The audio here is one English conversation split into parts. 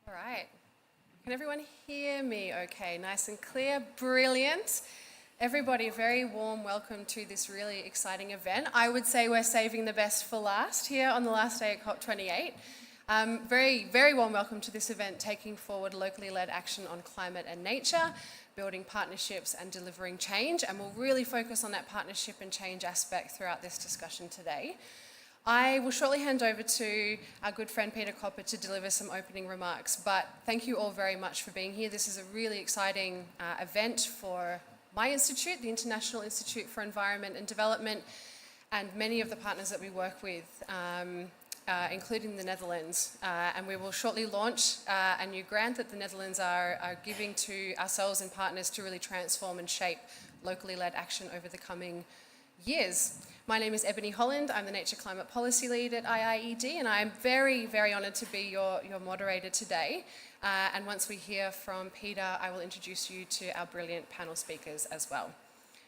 All right. Can everyone hear me okay? Nice and clear. Brilliant. Everybody, a very warm welcome to this really exciting event. I would say we're saving the best for last here on the last day at COP28. Very warm welcome to this event, taking forward locally led action on climate and nature, building partnerships and delivering change. And we'll really focus on that partnership and change aspect throughout this discussion today. I will shortly hand over to our good friend Peter Copper to deliver some opening remarks, but thank you all very much for being here. This is a really exciting event for my institute, the International Institute for Environment and Development, and many of the partners that we work with, including the Netherlands. And we will shortly launch a new grant that the Netherlands are giving to ourselves and partners to really transform and shape locally led action over the coming years. My name is Ebony Holland. I'm the Nature Climate Policy Lead at IIED, and I'm very honoured to be your moderator today. And once we hear from Peter, I will introduce you to our brilliant panel speakers as well.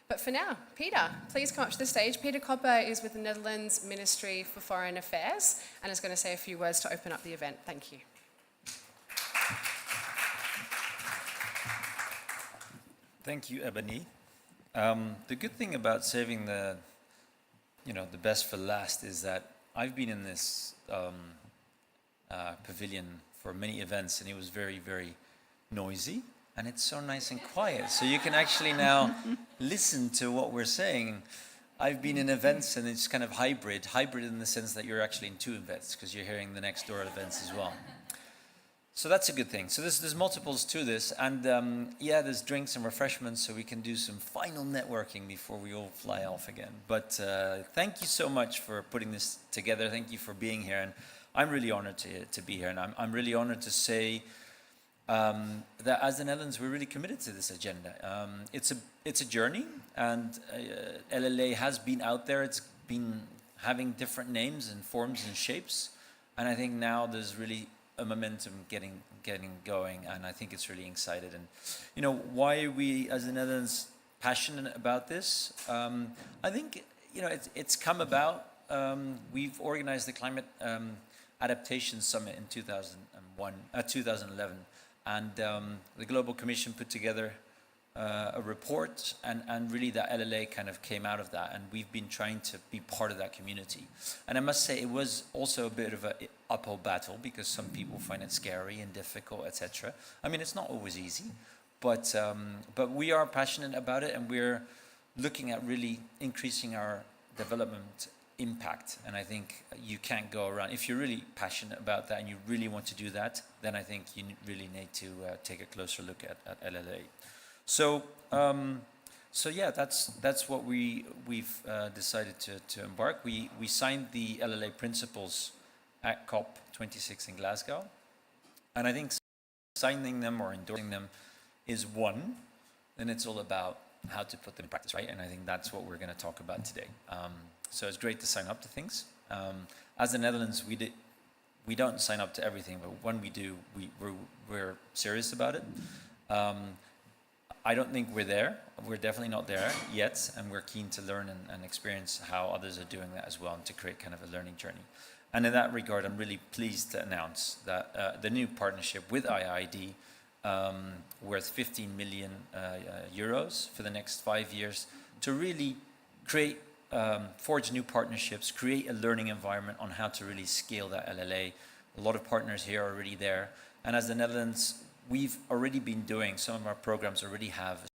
But for now, Peter, please come up to the stage. Peter Copper is with the Netherlands Ministry for Foreign Affairs and is going to say a few words to open up the event. Thank you. Thank you, Ebony. The good thing about saving the best for last is that I've been in this pavilion for many events, and it was very noisy, and it's so nice and quiet. So you can actually now listen to what we're saying. I've been in events, and it's kind of hybrid in the sense that you're actually in two events because you're hearing the next door events as well. So that's a good thing. So there's multiples to this, and yeah, there's drinks and refreshments, so we can do some final networking before we all fly off again. But thank you so much for putting this together. Thank you for being here, and I'm really honored to be here, and I'm really honored to say that as the Netherlands, we're really committed to this agenda. It's a journey, and LLA has been out there. It's been having different names and forms and shapes, and I think now there's really a momentum getting going, and I think it's really excited. And why are we as the Netherlands passionate about this? I think it's come about. We've organized the Climate Adaptation Summit in 2011, and the Global Commission put together a report, and really the LLA kind of came out of that, and we've been trying to be part of that community. And I must say it was also a bit of an uphill battle because some people find it scary and difficult, etc. I mean, it's not always easy, but we are passionate about it, and we're looking at really increasing our development impact. And I think you can't go around, if you're really passionate about that and you really want to do that, then I think you really need to take a closer look at LLA. So yeah, that's what we've decided to embark. We signed the LLA principles at COP26 in Glasgow, and I think signing them or endorsing them is one, and it's all about how to put them in practice, right? And I think that's what we're going to talk about today. So it's great to sign up to things. As the Netherlands, we don't sign up to everything, but when we do, we're serious about it. I don't think we're there. We're definitely not there yet, and we're keen to learn and experience how others are doing that as well, and to create kind of a learning journey. And in that regard, I'm really pleased to announce that the new partnership with IIED, worth 15 million euros for the next 5 years, to really create, forge new partnerships, create a learning environment on how to really scale that LLA. A lot of partners here are already there, and as the Netherlands, we've already been doing, some of our programs already have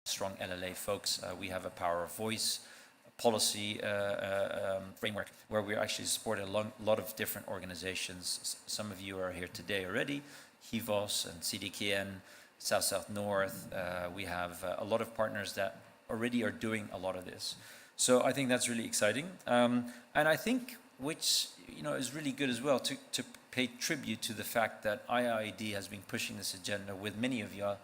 strong LLA folks. We have a Power of Voice policy framework where we're actually supporting a lot of different organizations. Some of you are here today already, HIVOS and CDKN, South North. We have a lot of partners that already are doing a lot of this. So I think that's really exciting. And I think, which is really good as well, to pay tribute to the fact that IIED has been pushing this agenda with many of you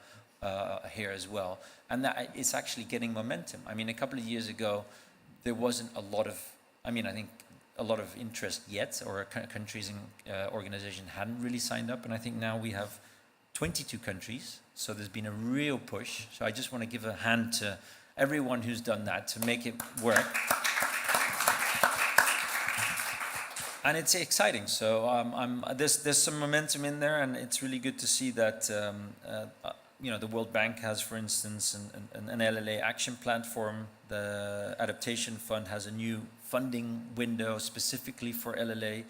here as well, and that it's actually getting momentum. I mean, a couple of years ago, there wasn't a lot of, I think a lot of interest yet, or countries and organizations hadn't really signed up, and I think now we have 22 countries, so there's been a real push. So I just want to give a hand to everyone who's done that to make it work. And it's exciting. So there's some momentum in there, and it's really good to see that the World Bank has, for instance, an LLA action platform. The Adaptation Fund has a new funding window specifically for LLA.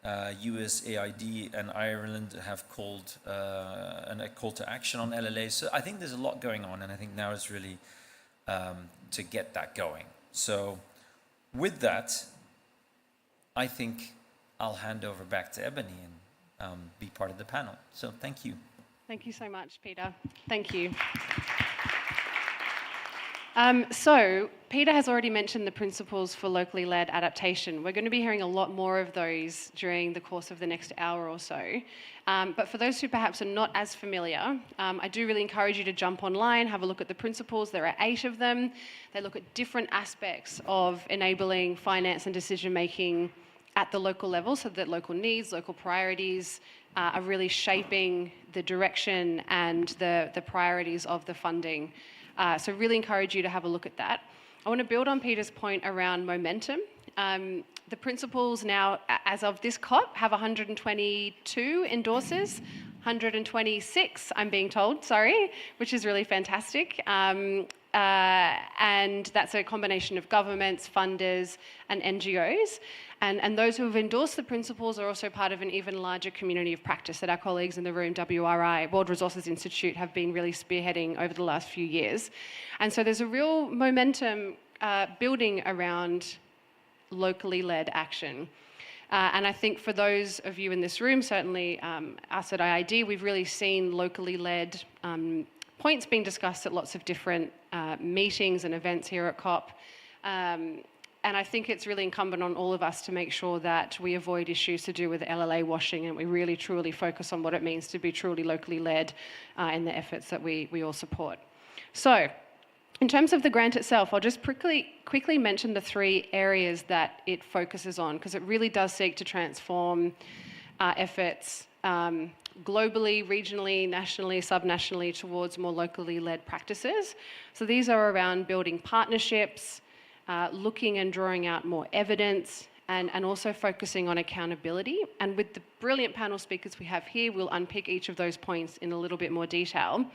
USAID and Ireland have called a call to action on LLA. So I think there's a lot going on, and I think now is really to get that going. So with that, I think I'll hand over back to Ebony and be part of the panel. So thank you. Thank you so much, Peter. Thank you. So Peter has already mentioned the principles for locally led adaptation. We're going to be hearing a lot more of those during the course of the next hour or so. But for those who perhaps are not as familiar, I do really encourage you to jump online, have a look at the principles. There are 8 of them. They look at different aspects of enabling finance and decision-making at the local level so that local needs, local priorities are really shaping the direction and the priorities of the funding. So really encourage you to have a look at that. I want to build on Peter's point around momentum. The principles now, as of this COP, have 122 endorsers, 126, I'm being told, sorry, which is really fantastic. And that's a combination of governments, funders, and NGOs. And those who have endorsed the principles are also part of an even larger community of practice that our colleagues in the room, WRI, World Resources Institute, have been really spearheading over the last few years. And so there's a real momentum building around locally led action. And I think for those of you in this room, certainly us at IID, we've really seen locally led points being discussed at lots of different meetings and events here at COP. And I think it's really incumbent on all of us to make sure that we avoid issues to do with LLA washing, and we really truly focus on what it means to be truly locally led in the efforts that we all support. So in terms of the grant itself, I'll just quickly mention the 3 areas that it focuses on, because it really does seek to transform efforts globally, regionally, nationally, subnationally towards more locally led practices. So these are around building partnerships, looking and drawing out more evidence, and also focusing on accountability. And with the brilliant panel speakers we have here, we'll unpick each of those points in a little bit more detail.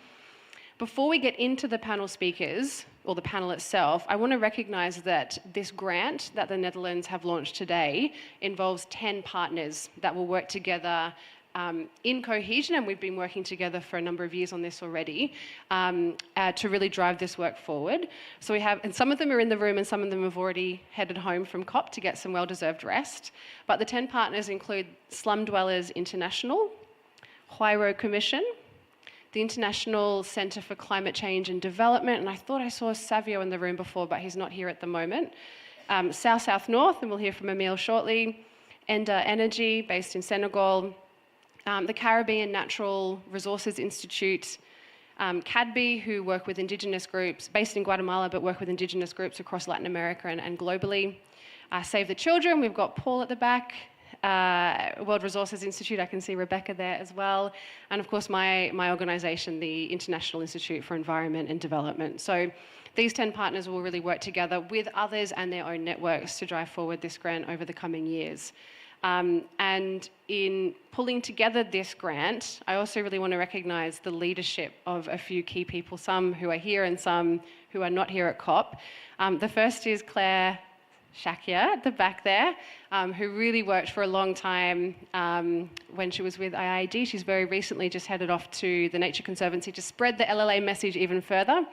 Before we get into the panel speakers, or the panel itself, I want to recognise that this grant that the Netherlands have launched today involves 10 partners that will work together in cohesion, and we've been working together for a number of years on this already, to really drive this work forward. So we have, and some of them are in the room and some of them have already headed home from COP to get some well-deserved rest. But the 10 partners include Slum Dwellers International, Huairou Commission, the International Centre for Climate Change and Development, and I thought I saw Savio in the room before, but he's not here at the moment. South North, and we'll hear from Emile shortly. Enda Energy, based in Senegal. The Caribbean Natural Resources Institute, CADB, who work with Indigenous groups, based in Guatemala, but work with Indigenous groups across Latin America and globally. Save the Children, we've got Paul at the back. World Resources Institute, I can see Rebecca there as well. And of course, my organisation, the International Institute for Environment and Development. So these 10 partners will really work together with others and their own networks to drive forward this grant over the coming years. And in pulling together this grant, I also really want to recognise the leadership of a few key people, some who are here and some who are not here at COP. The first is Claire Shakia at the back there, who really worked for a long time when she was with IID. She's very recently just headed off to the Nature Conservancy to spread the LLA message even further.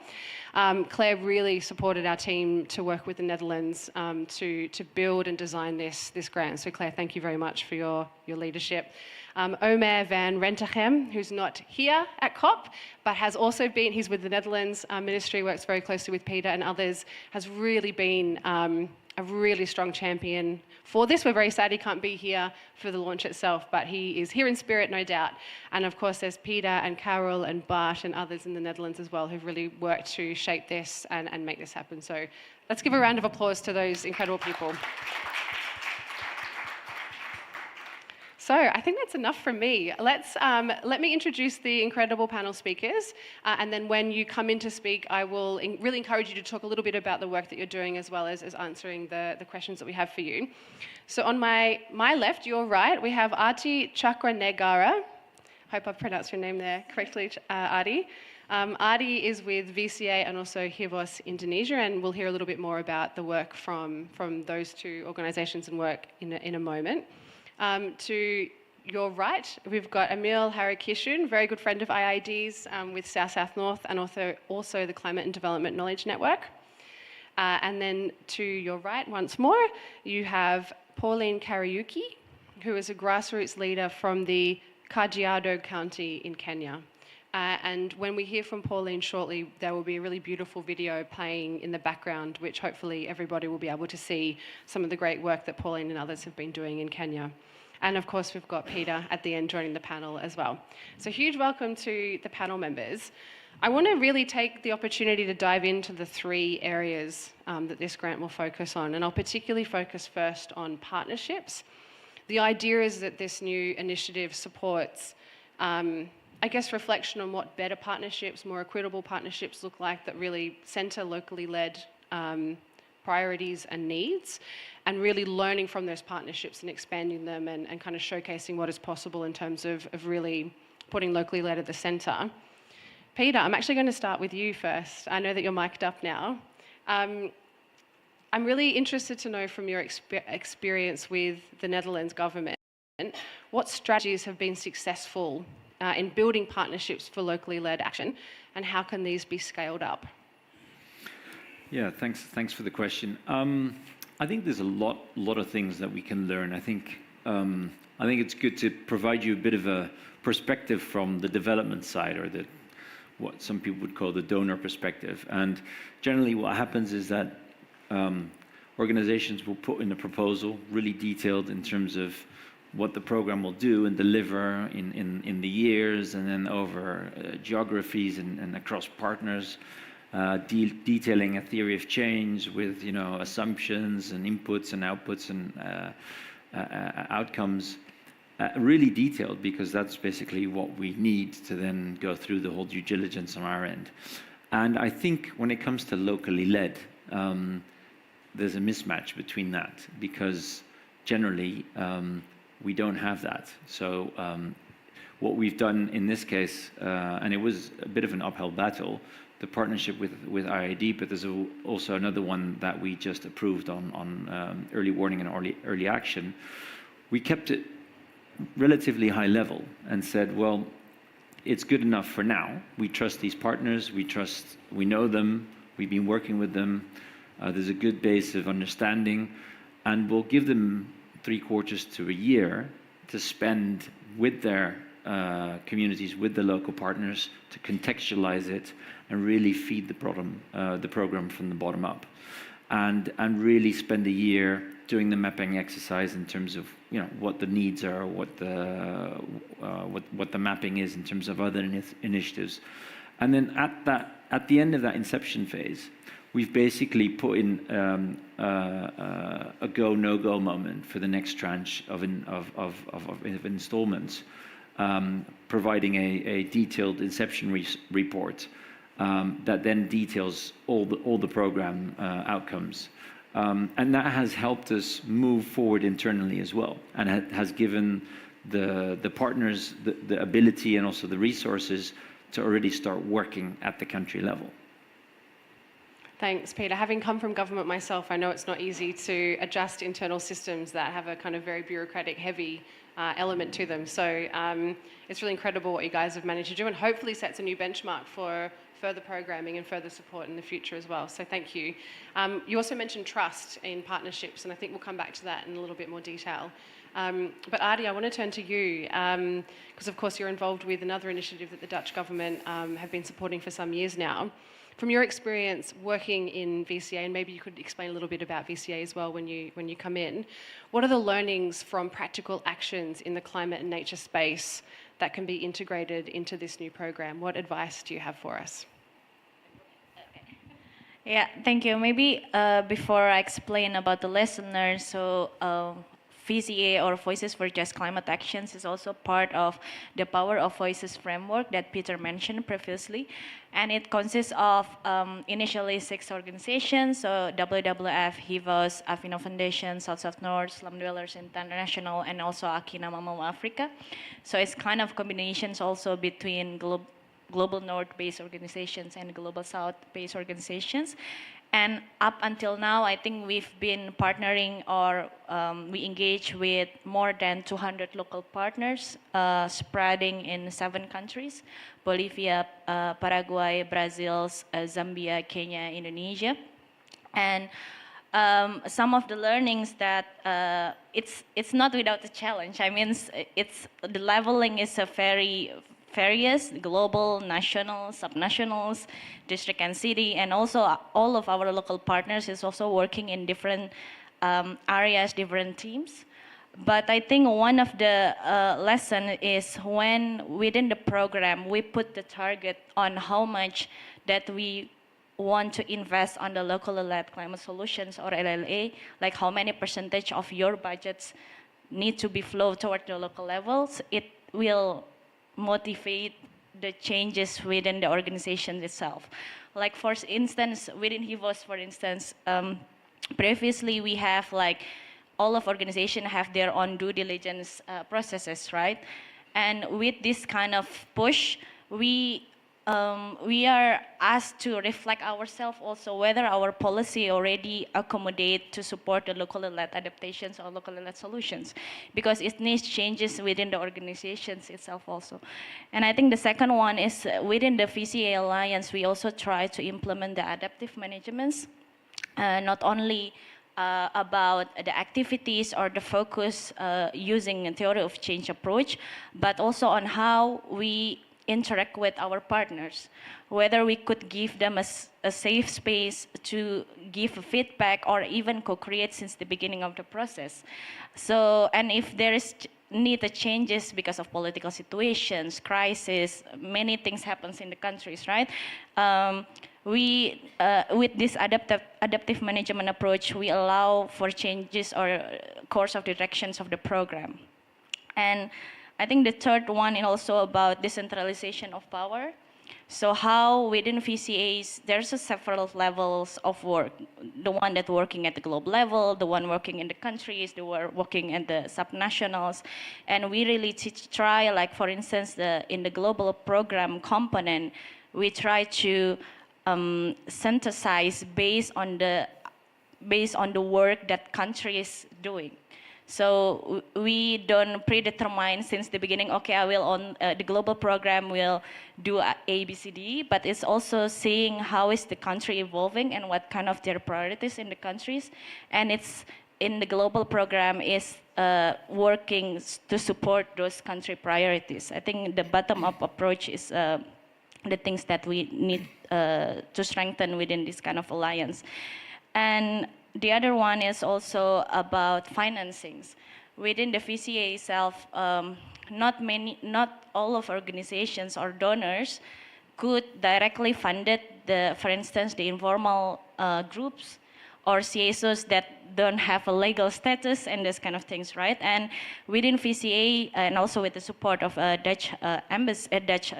Claire really supported our team to work with the Netherlands to build and design this grant. So Claire, thank you very much for your leadership. Omer van Rentegem, who's not here at COP, but has also been, he's with the Netherlands Ministry, works very closely with Peter and others, has really been a really strong champion for this. We're very sad he can't be here for the launch itself, but he is here in spirit, no doubt. And of course, there's Peter and Carol and Bart and others in the Netherlands as well who've really worked to shape this and make this happen. So let's give a round of applause to those incredible people. So I think that's enough from me. Let me introduce the incredible panel speakers, and then when you come in to speak, I will really encourage you to talk a little bit about the work that you're doing as well as answering the questions that we have for you. So on my left, your right, we have Arti Chakranegara. Hope I've pronounced your name there correctly, Arti. Arti is with VCA and also Hivos Indonesia, and we'll hear a little bit more about the work from those two organisations and work in a moment. To your right, we've got Emil Harakishun, very good friend of IID's with South North and also the Climate and Development Knowledge Network. And then to your right, once more, you have Pauline Kariuki, who is a grassroots leader from the Kajiado County in Kenya. And when we hear from Pauline shortly, there will be a really beautiful video playing in the background, which hopefully everybody will be able to see some of the great work that Pauline and others have been doing in Kenya. And of course, we've got Peter at the end joining the panel as well. So huge welcome to the panel members. I want to really take the opportunity to dive into the three areas that this grant will focus on. And I'll particularly focus first on partnerships. The idea is that this new initiative supports I guess reflection on what better partnerships, more equitable partnerships look like that really centre locally led priorities and needs, and really learning from those partnerships and expanding them and kind of showcasing what is possible in terms of really putting locally led at the centre. Peter, I'm actually going to start with you first. I know that you're mic'd up now. I'm really interested to know from your experience with the Netherlands government, what strategies have been successful in building partnerships for locally led action, and how can these be scaled up? Yeah, thanks for the question. I think there's a lot of things that we can learn. I think it's good to provide you a bit of a perspective from the development side, or what some people would call the donor perspective. And generally what happens is that organizations will put in a proposal, really detailed in terms of what the program will do and deliver in the years, and then over geographies and across partners, detailing a theory of change with assumptions and inputs and outputs and outcomes, really detailed, because that's basically what we need to then go through the whole due diligence on our end. And I think when it comes to locally led, there's a mismatch between that, because generally we don't have that. So what we've done in this case, and it was a bit of an uphill battle, the partnership with IID, but there's also another one that we just approved on early warning and early action. We kept it relatively high level and said, well, it's good enough for now. We trust these partners, we know them, we've been working with them, there's a good base of understanding, and we'll give them 3 quarters to a year to spend with their communities, with the local partners, to contextualize it and really feed the program from the bottom up, and really spend a year doing the mapping exercise in terms of what the needs are, what the mapping is in terms of other initiatives, and then at the end of that inception phase, we've basically put in a go no go moment for the next tranche of installments, providing a detailed inception report that then details all the program outcomes, and that has helped us move forward internally as well, and has given the partners the ability and also the resources to already start working at the country level. Thanks, Peter. Having come from government myself, I know it's not easy to adjust internal systems that have a kind of very bureaucratic, heavy element to them. So it's really incredible what you guys have managed to do, and hopefully sets a new benchmark for further programming and further support in the future as well. So thank you. You also mentioned trust in partnerships, and I think we'll come back to that in a little bit more detail. But Arti, I want to turn to you, because of course you're involved with another initiative that the Dutch government have been supporting for some years now. From your experience working in VCA, and maybe you could explain a little bit about VCA as well when you come in, what are the learnings from practical actions in the climate and nature space that can be integrated into this new program? What advice do you have for us? Yeah, thank you. Maybe before I explain about the lesson learned, so VCA, or Voices for Just Climate Actions, is also part of the Power of Voices framework that Peter mentioned previously. And it consists of initially 6 organizations, so WWF, HIVOS, Avino Foundation, South South North, Slum Dwellers International, and also Akina Mamau Africa. So it's kind of combinations also between Global North-based organizations and Global South-based organizations. And up until now, I think we've been partnering, or we engage with more than 200 local partners, spreading in 7 countries: Bolivia, Paraguay, Brazil, Zambia, Kenya, Indonesia. And some of the learnings that it's not without a challenge. I mean, the leveling is a very various, global, national, subnationals, district and city, and also all of our local partners is also working in different areas, different teams. But I think one of the lesson is when within the program we put the target on how much that we want to invest on the locally led climate solutions, or LLA, like how many percentage of your budgets need to be flowed toward the local levels, it will motivate the changes within the organization itself. Like for instance, within HIVOS, for instance, previously we have like all of organizations have their own due diligence processes, right? And with this kind of push, we are asked to reflect ourselves also whether our policy already accommodate to support the locally led adaptations or locally led solutions, because it needs changes within the organizations itself also. And I think the second one is within the VCA Alliance, we also try to implement the adaptive managements, not only about the activities or the focus using a theory of change approach, but also on how we interact with our partners, whether we could give them a safe space to give feedback or even co-create since the beginning of the process. So, and if there is need the changes because of political situations, crisis, many things happens in the countries, right? With this adaptive management approach, we allow for changes or course of directions of the program. And I think the third one is also about decentralization of power. So how within VCAs, there's several levels of work. The one that working at the global level, the one working in the countries, the one working at the subnationals. And we really try, like for instance, in the global program component, we try to synthesize based on the work that country is doing. So we don't predetermine since the beginning, okay, I will on the global program will do A, B, C, D, but it's also seeing how is the country evolving and what kind of their priorities in the countries. And it's in the global program is working to support those country priorities. I think the bottom-up approach is the things that we need to strengthen within this kind of alliance. And the other one is also about financings. Within the VCA itself, not all of organizations or donors could directly fund it, for instance, the informal groups or CSOs that don't have a legal status and this kind of things, right? And within VCA and also with the support of Dutch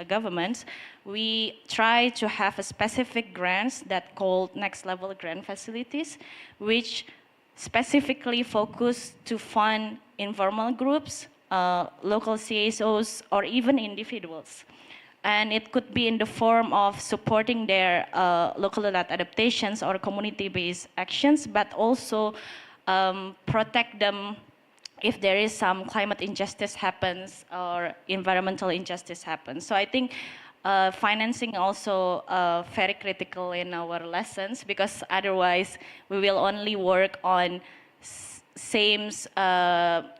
governments, we try to have a specific grants that called next level grant facilities, which specifically focus to fund informal groups, local CSOs, or even individuals. And it could be in the form of supporting their locally led adaptations or community-based actions, but also protect them if there is some climate injustice happens or environmental injustice happens. So I think financing also very critical in our lessons, because otherwise we will only work on same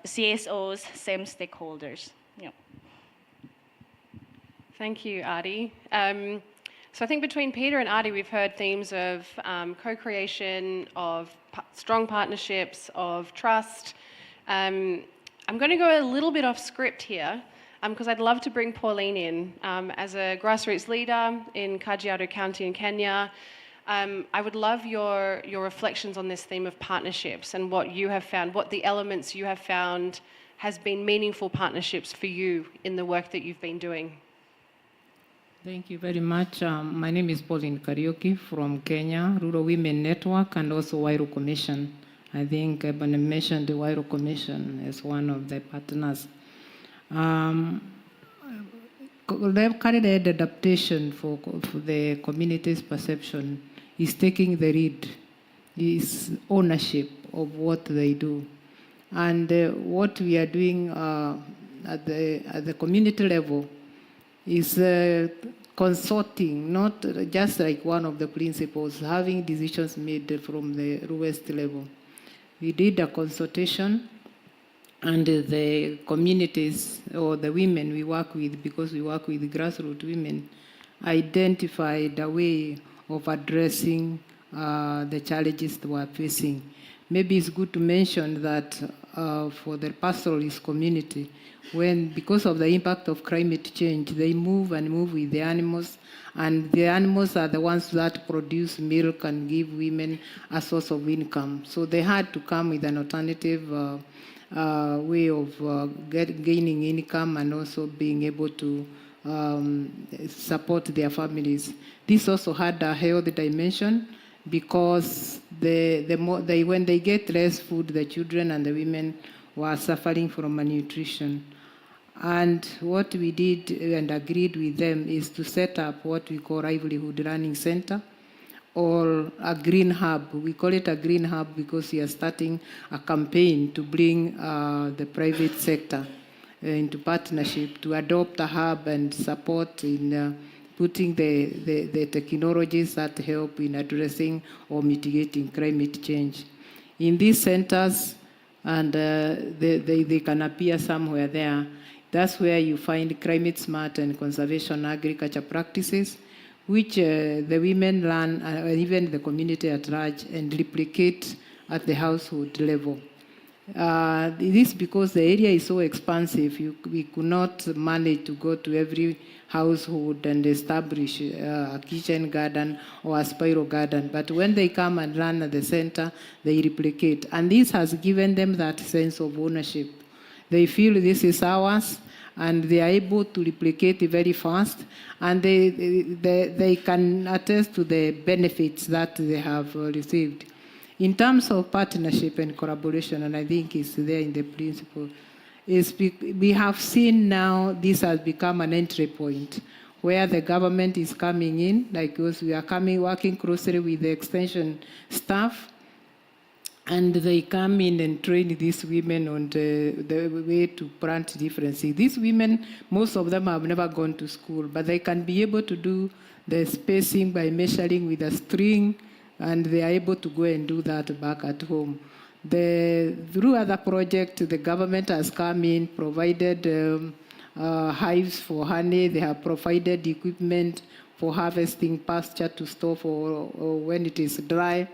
CSOs, same stakeholders. Yeah. Thank you, Adi. So I think between Peter and Adi, we've heard themes of co-creation, of strong partnerships, of trust. I'm going to go a little bit off script here, because I'd love to bring Pauline in as a grassroots leader in Kajiado County in Kenya. I would love your reflections on this theme of partnerships and what you have found, what the elements you have found has been meaningful partnerships for you in the work that you've been doing. Thank you very much. My name is Pauline Kariuki from Kenya, Rural Women Network, and also Wairo Commission. I think Ebony mentioned the Wairo Commission as one of the partners. Locally Led Adaptation for the community's perception is taking the lead, is ownership of what they do. And what we are doing at the community level is consulting, not just like one of the principles, having decisions made from the lowest level. We did a consultation, and the communities or the women we work with, because we work with grassroots women, identified a way of addressing the challenges they were facing. Maybe it's good to mention that for the pastoralist community, because of the impact of climate change, they move with the animals, and the animals are the ones that produce milk and give women a source of income. So they had to come with an alternative way of gaining income and also being able to support their families. This also had a health dimension, because when they get less food, the children and the women were suffering from malnutrition. And what we did and agreed with them is to set up what we call Livelihood Learning Center, or a green hub. We call it a green hub because we are starting a campaign to bring the private sector into partnership to adopt a hub and support in putting the technologies that help in addressing or mitigating climate change. In these centers, and they can appear somewhere there, that's where you find climate smart and conservation agriculture practices, which the women learn, even the community at large, and replicate at the household level. This because the area is so expansive, we could not manage to go to every household and establish a kitchen garden or a spiral garden. But when they come and learn at the center, they replicate. And this has given them that sense of ownership. They feel this is ours, and they are able to replicate it very fast, and they can attest to the benefits that they have received. In terms of partnership and collaboration, and I think it's there in the principle, we have seen now this has become an entry point where the government is coming in, like us, we are working closely with the extension staff, and they come in and train these women on the way to plant different seeds. These women, most of them have never gone to school, but they can be able to do the spacing by measuring with a string, and they are able to go and do that back at home. Through other projects, the government has come in, provided hives for honey. They have provided equipment for harvesting pasture to store for when it is dry.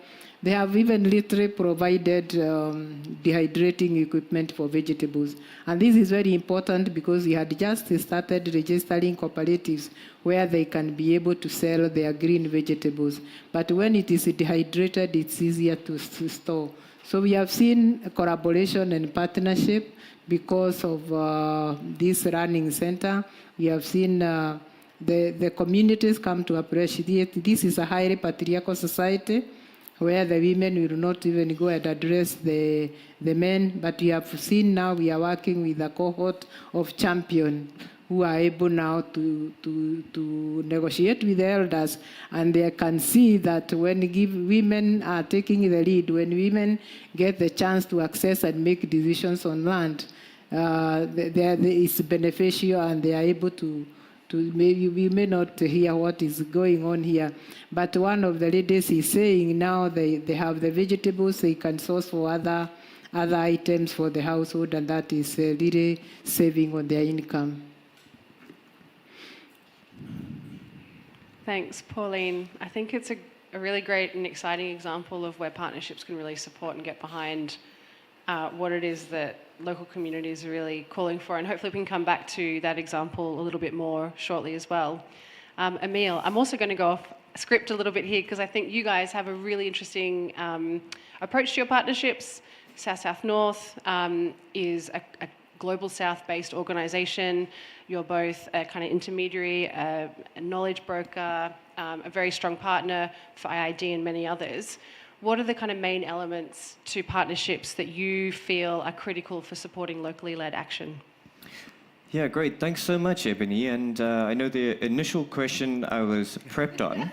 They have even literally provided dehydrating equipment for vegetables. And this is very important because we had just started registering cooperatives where they can be able to sell their green vegetables. But when it is dehydrated, it's easier to store. So we have seen a collaboration and partnership because of this learning center. We have seen the communities come to appreciate this is a highly patriarchal society, where the women will not even go and address the men. But we have seen now we are working with a cohort of champions who are able now to negotiate with the elders, and they can see that when women are taking the lead, when women get the chance to access and make decisions on land, it's beneficial, and they are able to maybe we may not hear what is going on here, but one of the ladies is saying now they have the vegetables they can source for other items for the household, and that is really saving on their income. Thanks, Pauline. I think it's a really great and exciting example of where partnerships can really support and get behind what it is that local communities are really calling for, and hopefully we can come back to that example a little bit more shortly as well. Emile, I'm also going to go off script a little bit here because I think you guys have a really interesting approach to your partnerships. South-South-North is a global South-based organisation. You're both a kind of intermediary, a knowledge broker, a very strong partner for IID and many others. What are the kind of main elements to partnerships that you feel are critical for supporting locally led action? Yeah, great. Thanks so much, Ebony. And I know the initial question I was prepped on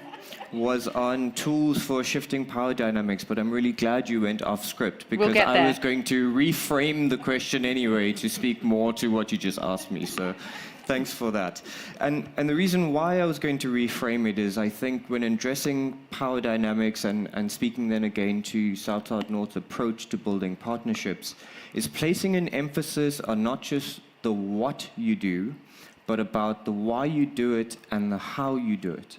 was on tools for shifting power dynamics, but I'm really glad you went off script because I was going to reframe the question anyway to speak more to what you just asked me. So thanks for that. And the reason why I was going to reframe it is I think when addressing power dynamics and speaking then again to South-South-North's approach to building partnerships is placing an emphasis on not just the what you do, but about the why you do it and the how you do it.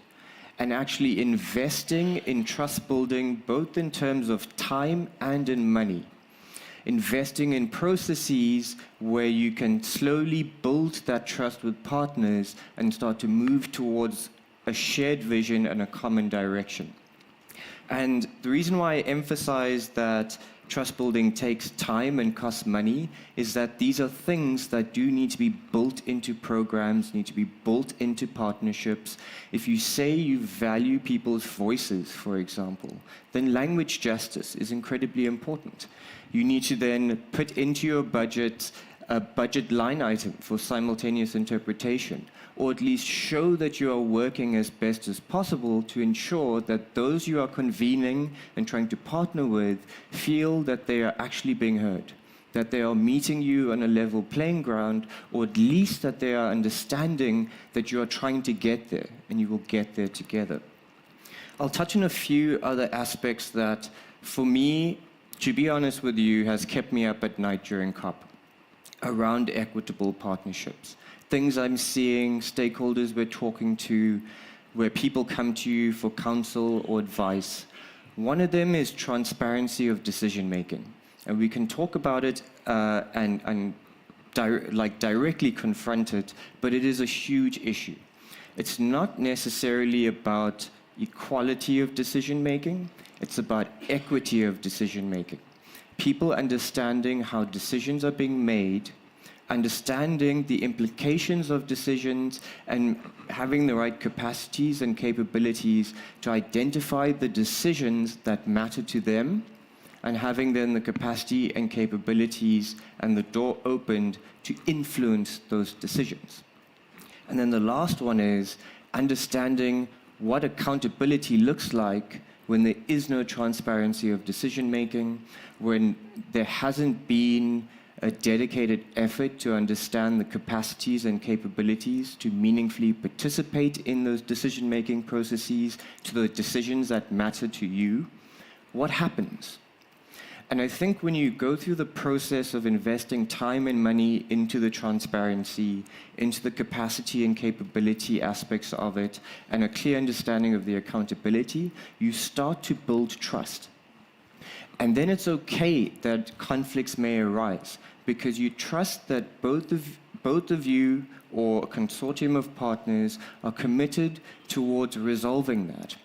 And actually investing in trust building, both in terms of time and in money. Investing in processes where you can slowly build that trust with partners and start to move towards a shared vision and a common direction. And the reason why I emphasize that trust building takes time and costs money is that these are things that do need to be built into programs, need to be built into partnerships. If you say you value people's voices, for example, then language justice is incredibly important. You need to then put into your budget a budget line item for simultaneous interpretation, or at least show that you are working as best as possible to ensure that those you are convening and trying to partner with feel that they are actually being heard, that they are meeting you on a level playing ground, or at least that they are understanding that you are trying to get there and you will get there together. I'll touch on a few other aspects that, for me, to be honest with you, has kept me up at night during COP around equitable partnerships. Things I'm seeing, stakeholders we're talking to, where people come to you for counsel or advice. One of them is transparency of decision making. And we can talk about it and directly confront it, but it is a huge issue. It's not necessarily about equality of decision making, it's about equity of decision making. People understanding how decisions are being made, understanding the implications of decisions, and having the right capacities and capabilities to identify the decisions that matter to them, and having then the capacity and capabilities and the door opened to influence those decisions. And then the last one is understanding what accountability looks like when there is no transparency of decision making, when there hasn't been a dedicated effort to understand the capacities and capabilities to meaningfully participate in those decision-making processes, to the decisions that matter to you. What happens? And I think when you go through the process of investing time and money into the transparency, into the capacity and capability aspects of it, and a clear understanding of the accountability, you start to build trust. And then it's okay that conflicts may arise, because you trust that both of you or a consortium of partners are committed towards resolving that.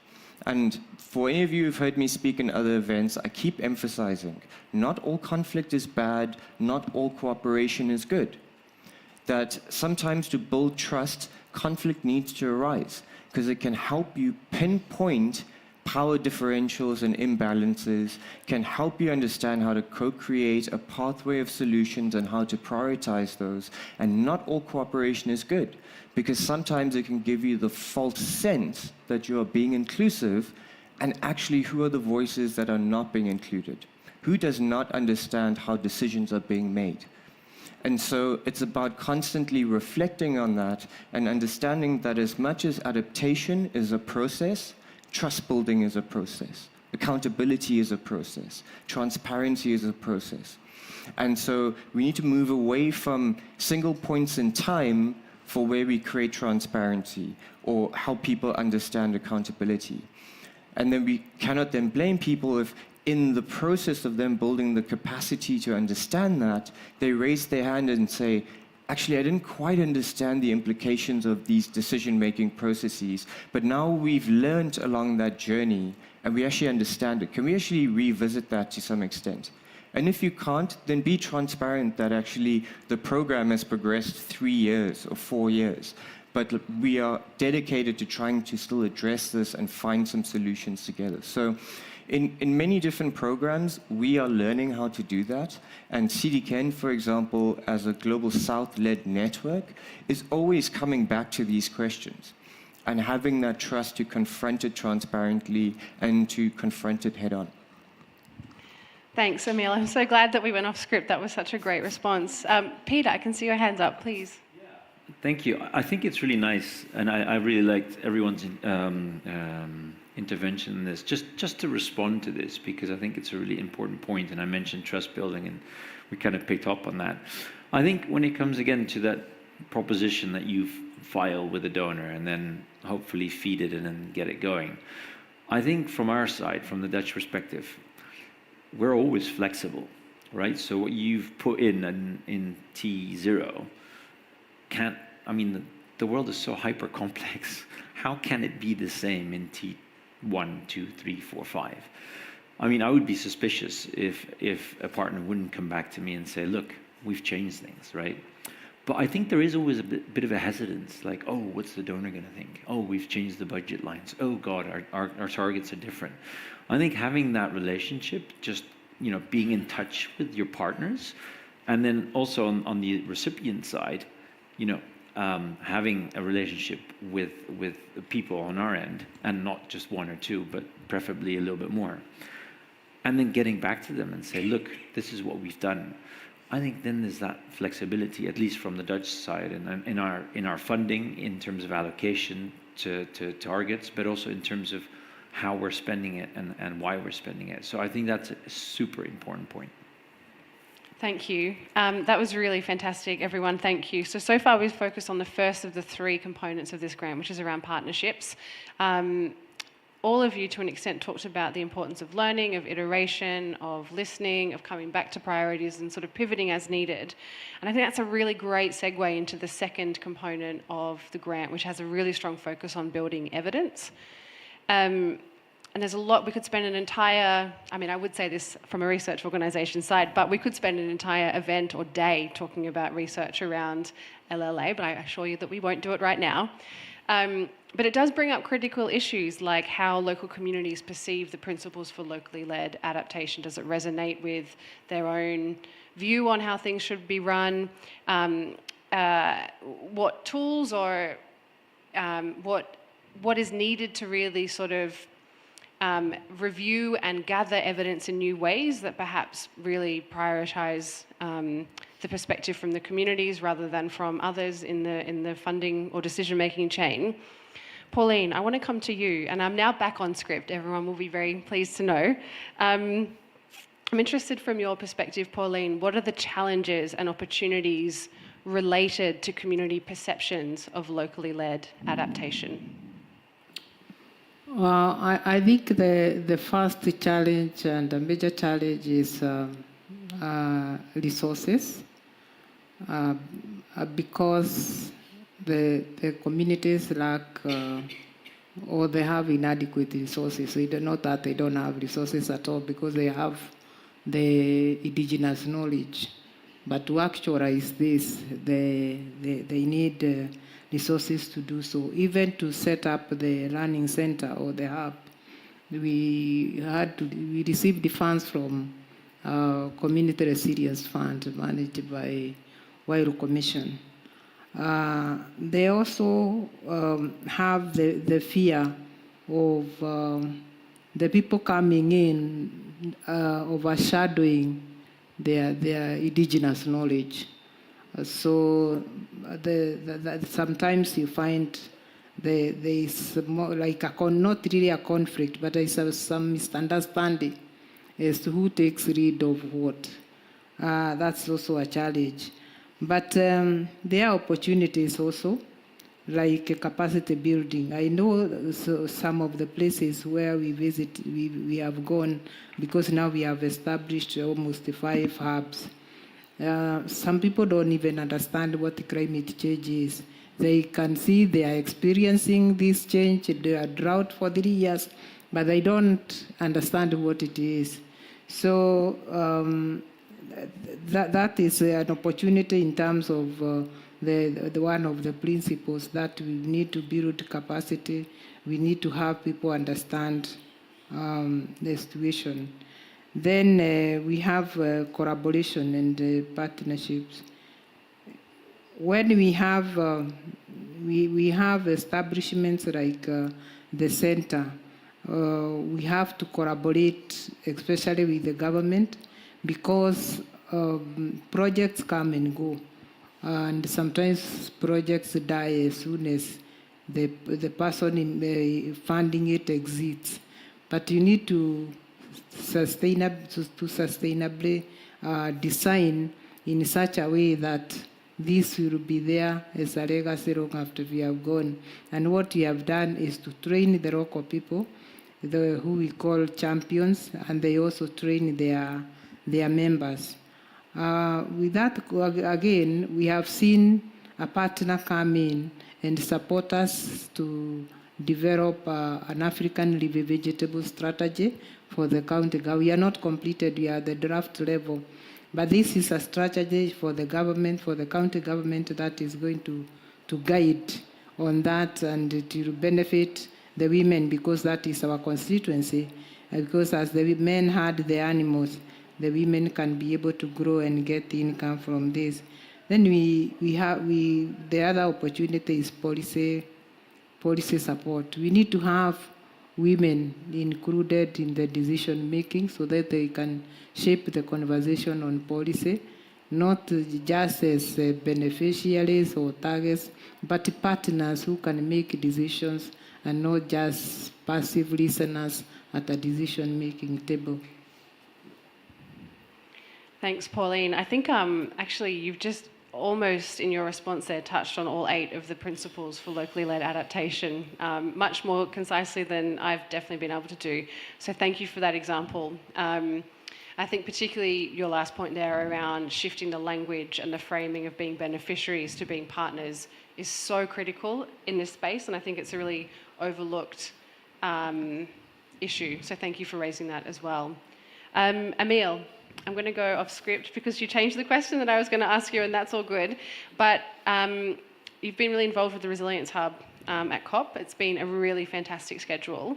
And for any of you who've heard me speak in other events, I keep emphasizing, not all conflict is bad, not all cooperation is good. That sometimes to build trust, conflict needs to arise, because it can help you pinpoint power differentials and imbalances, can help you understand how to co-create a pathway of solutions and how to prioritize those. And not all cooperation is good, because sometimes it can give you the false sense that you are being inclusive, and actually who are the voices that are not being included? Who does not understand how decisions are being made? And so it's about constantly reflecting on that and understanding that as much as adaptation is a process, trust building is a process. Accountability is a process. Transparency is a process. And so we need to move away from single points in time for where we create transparency or help people understand accountability. And then we cannot then blame people if in the process of them building the capacity to understand that, they raise their hand and say, actually, I didn't quite understand the implications of these decision-making processes, but now we've learned along that journey and we actually understand it. Can we actually revisit that to some extent? And if you can't, then be transparent that actually the program has progressed 3 years or 4 years, but we are dedicated to trying to still address this and find some solutions together. So in many different programs, we are learning how to do that. And CDKN, for example, as a Global South-led network, is always coming back to these questions and having that trust to confront it transparently and to confront it head on. Thanks, Emil. I'm so glad that we went off script. That was such a great response. Peter, I can see your hands up, please. Thank you. I think it's really nice, and I really liked everyone's intervention in this, just to respond to this, because I think it's a really important point, and I mentioned trust building, and we kind of picked up on that. I think when it comes again to that proposition that you file with a donor and then hopefully feed it and then get it going, I think from our side, from the Dutch perspective, we're always flexible, right? So what you've put in T0 can't, I mean, the world is so hyper complex. How can it be the same in T1, 2, 3, 4, 5? I mean, I would be suspicious if a partner wouldn't come back to me and say, look, we've changed things, right? But I think there is always a bit of a hesitance, like, oh, what's the donor going to think? Oh, we've changed the budget lines. Oh, God, our targets are different. I think having that relationship, just being in touch with your partners, and then also on the recipient side, having a relationship with people on our end, and not just one or two, but preferably a little bit more, and then getting back to them and say, look, this is what we've done. I think then there's that flexibility, at least from the Dutch side, and in our funding, in terms of allocation to targets, but also in terms of how we're spending it and why we're spending it. So I think that's a super important point. Thank you. That was really fantastic, everyone. Thank you. So far we've focused on the first of the 3 components of this grant, which is around partnerships. All of you, to an extent, talked about the importance of learning, of iteration, of listening, of coming back to priorities and sort of pivoting as needed. And I think that's a really great segue into the second component of the grant, which has a really strong focus on building evidence. And there's a lot, we could spend an entire, I would say this from a research organisation side, but we could spend an entire event or day talking about research around LLA, but I assure you that we won't do it right now. But it does bring up critical issues like how local communities perceive the principles for locally led adaptation. Does it resonate with their own view on how things should be run? What tools or what is needed to really sort of review and gather evidence in new ways that perhaps really prioritise the perspective from the communities rather than from others in the funding or decision-making chain. Pauline, I want to come to you, and I'm now back on script. Everyone will be very pleased to know. I'm interested from your perspective, Pauline, what are the challenges and opportunities related to community perceptions of locally led adaptation? I think the first challenge and the major challenge is resources, because the communities lack or they have inadequate resources. So it's not that they don't have resources at all, because they have the indigenous knowledge. But to actualize this, they need resources to do so. Even to set up the learning center or the hub, we received the funds from Community Resilience Fund managed by Wairu Commission. They also have the fear of the people coming in overshadowing their indigenous knowledge. So sometimes you find there is more like not really a conflict, but there is some misunderstanding as to who takes lead of what. That's also a challenge. But there are opportunities also, like capacity building. I know some of the places where we visit, we have gone, because now we have established almost 5 hubs. Some people don't even understand what climate change is. They can see they are experiencing this change, they are drought for 3 years, but they don't understand what it is. So that is an opportunity in terms of the one of the principles that we need to build capacity. We need to have people understand the situation. Then we have collaboration and partnerships. When we have establishments like the center, we have to collaborate, especially with the government, because projects come and go, and sometimes projects die as soon as the person funding it exits. But you need to sustainably design in such a way that this will be there as a legacy long after we have gone. And what we have done is to train the local people, who we call champions, and they also train their members. With that, again, we have seen a partner come in and support us to develop an African leafy vegetable strategy for the county. We are not completed, we are at the draft level. But this is a strategy for the government, for the county government, that is going to guide on that, and it will benefit the women, because that is our constituency. Because as the men had the animals, the women can be able to grow and get income from this. Then the other opportunity is policy support. We need to have women included in the decision making so that they can shape the conversation on policy, not just as beneficiaries or targets, but partners who can make decisions and not just passive listeners at a decision making table. Thanks, Pauline. I think actually you've just almost in your response there touched on all 8 of the principles for locally led adaptation, much more concisely than I've definitely been able to do. So thank you for that example. I think particularly your last point there around shifting the language and the framing of being beneficiaries to being partners is so critical in this space, and I think it's a really overlooked issue. So thank you for raising that as well. Emile, I'm going to go off script because you changed the question that I was going to ask you, and that's all good. But you've been really involved with the Resilience Hub at COP. It's been a really fantastic schedule.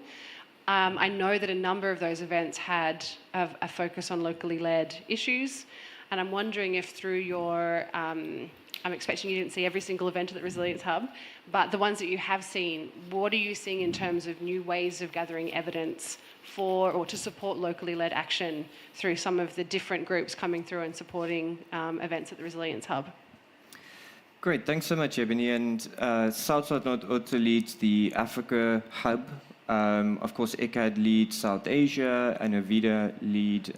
I know that a number of those events had a focus on locally led issues, and I'm wondering if through your, I'm expecting you didn't see every single event at the Resilience Hub, but the ones that you have seen, what are you seeing in terms of new ways of gathering evidence for or to support locally led action through some of the different groups coming through and supporting events at the Resilience Hub? Great, thanks so much, Ebony. And South-South North also leads the Africa Hub. Of course, ICAD leads South Asia, and Avida lead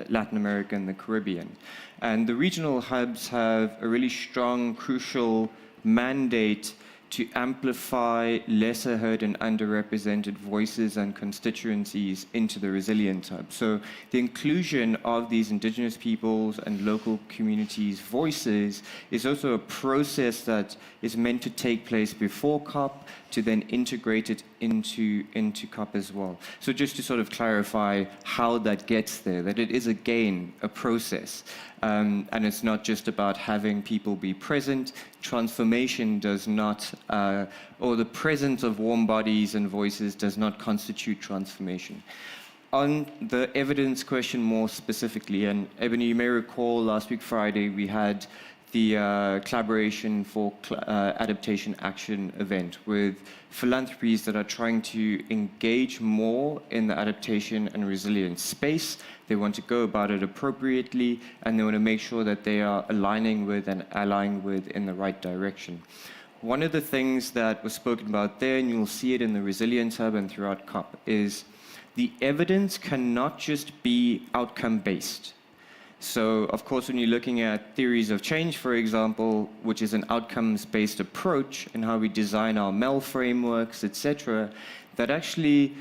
Latin America and the Caribbean. And the regional hubs have a really strong, crucial mandate to amplify lesser heard and underrepresented voices and constituencies into the Resilience Hub. So the inclusion of these indigenous peoples and local communities' voices is also a process that is meant to take place before COP to then integrate it into COP as well. So just to sort of clarify how that gets there, that it is again a process. And it's not just about having people be present. Transformation does not, or the presence of warm bodies and voices does not constitute transformation. On the evidence question more specifically, and Ebony, you may recall last week Friday we had the Collaboration for Adaptation Action event with philanthropies that are trying to engage more in the adaptation and resilience space. They want to go about it appropriately, and they want to make sure that they are aligning with and allying with in the right direction. One of the things that was spoken about there, and you'll see it in the Resilience Hub and throughout COP, is the evidence cannot just be outcome-based. So, of course, when you're looking at theories of change, for example, which is an outcomes-based approach in how we design our MEL frameworks, etc., that actually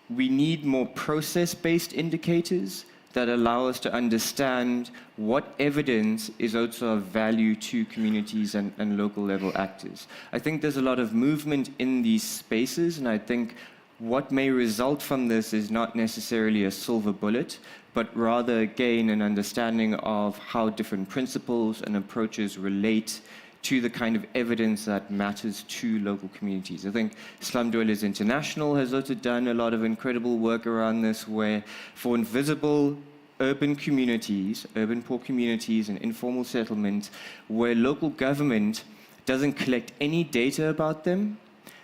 we need more process-based indicators that allow us to understand what evidence is also of value to communities and local level actors. I think there's a lot of movement in these spaces, and I think what may result from this is not necessarily a silver bullet, but rather again an understanding of how different principles and approaches relate to the kind of evidence that matters to local communities. I think Slum Dwellers International has also done a lot of incredible work around this, where for invisible urban communities, urban poor communities and informal settlements, where local government doesn't collect any data about them,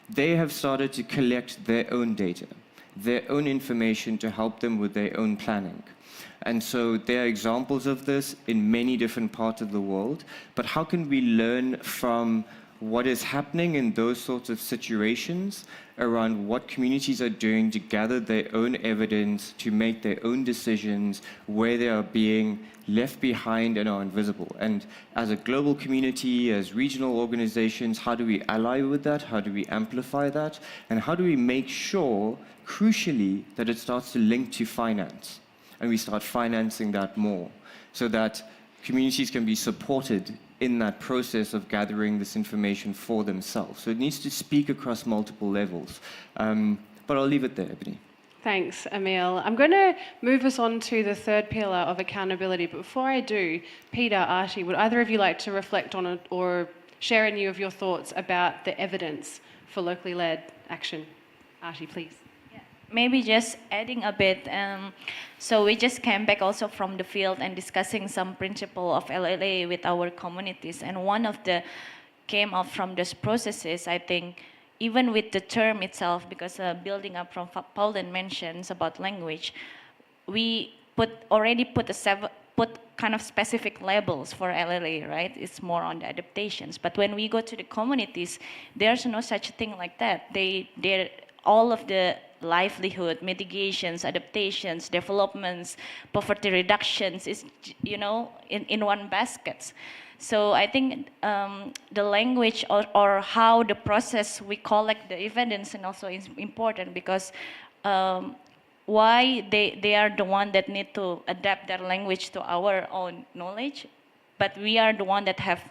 they have started to collect their own data, their own information to help them with their own planning. And so there are examples of this in many different parts of the world, but how can we learn from what is happening in those sorts of situations around what communities are doing to gather their own evidence, to make their own decisions, where they are being left behind and are invisible. And as a global community, as regional organizations, how do we ally with that? How do we amplify that? And how do we make sure, crucially, that it starts to link to finance? And we start financing that more, so that communities can be supported in that process of gathering this information for themselves. So it needs to speak across multiple levels. But I'll leave it there, Ebony. Thanks, Emil. I'm going to move us on to the third pillar of accountability. But before I do, Peter, Archie, would either of you like to reflect on it or share any of your thoughts about the evidence for locally led action? Archie, please. Maybe just adding a bit. So we just came back also from the field and discussing some principle of LLA with our communities. And one of the came up from those processes, I think, even with the term itself, because building up from Paulin mentions about language, we already put kind of specific labels for LLA, right? It's more on the adaptations. But when we go to the communities, there's no such thing like that. They're all of the livelihood, mitigations, adaptations, developments, poverty reductions is, in one basket. So I think the language or how the process we collect the evidence and also is important, because why they are the one that need to adapt their language to our own knowledge, but we are the one that have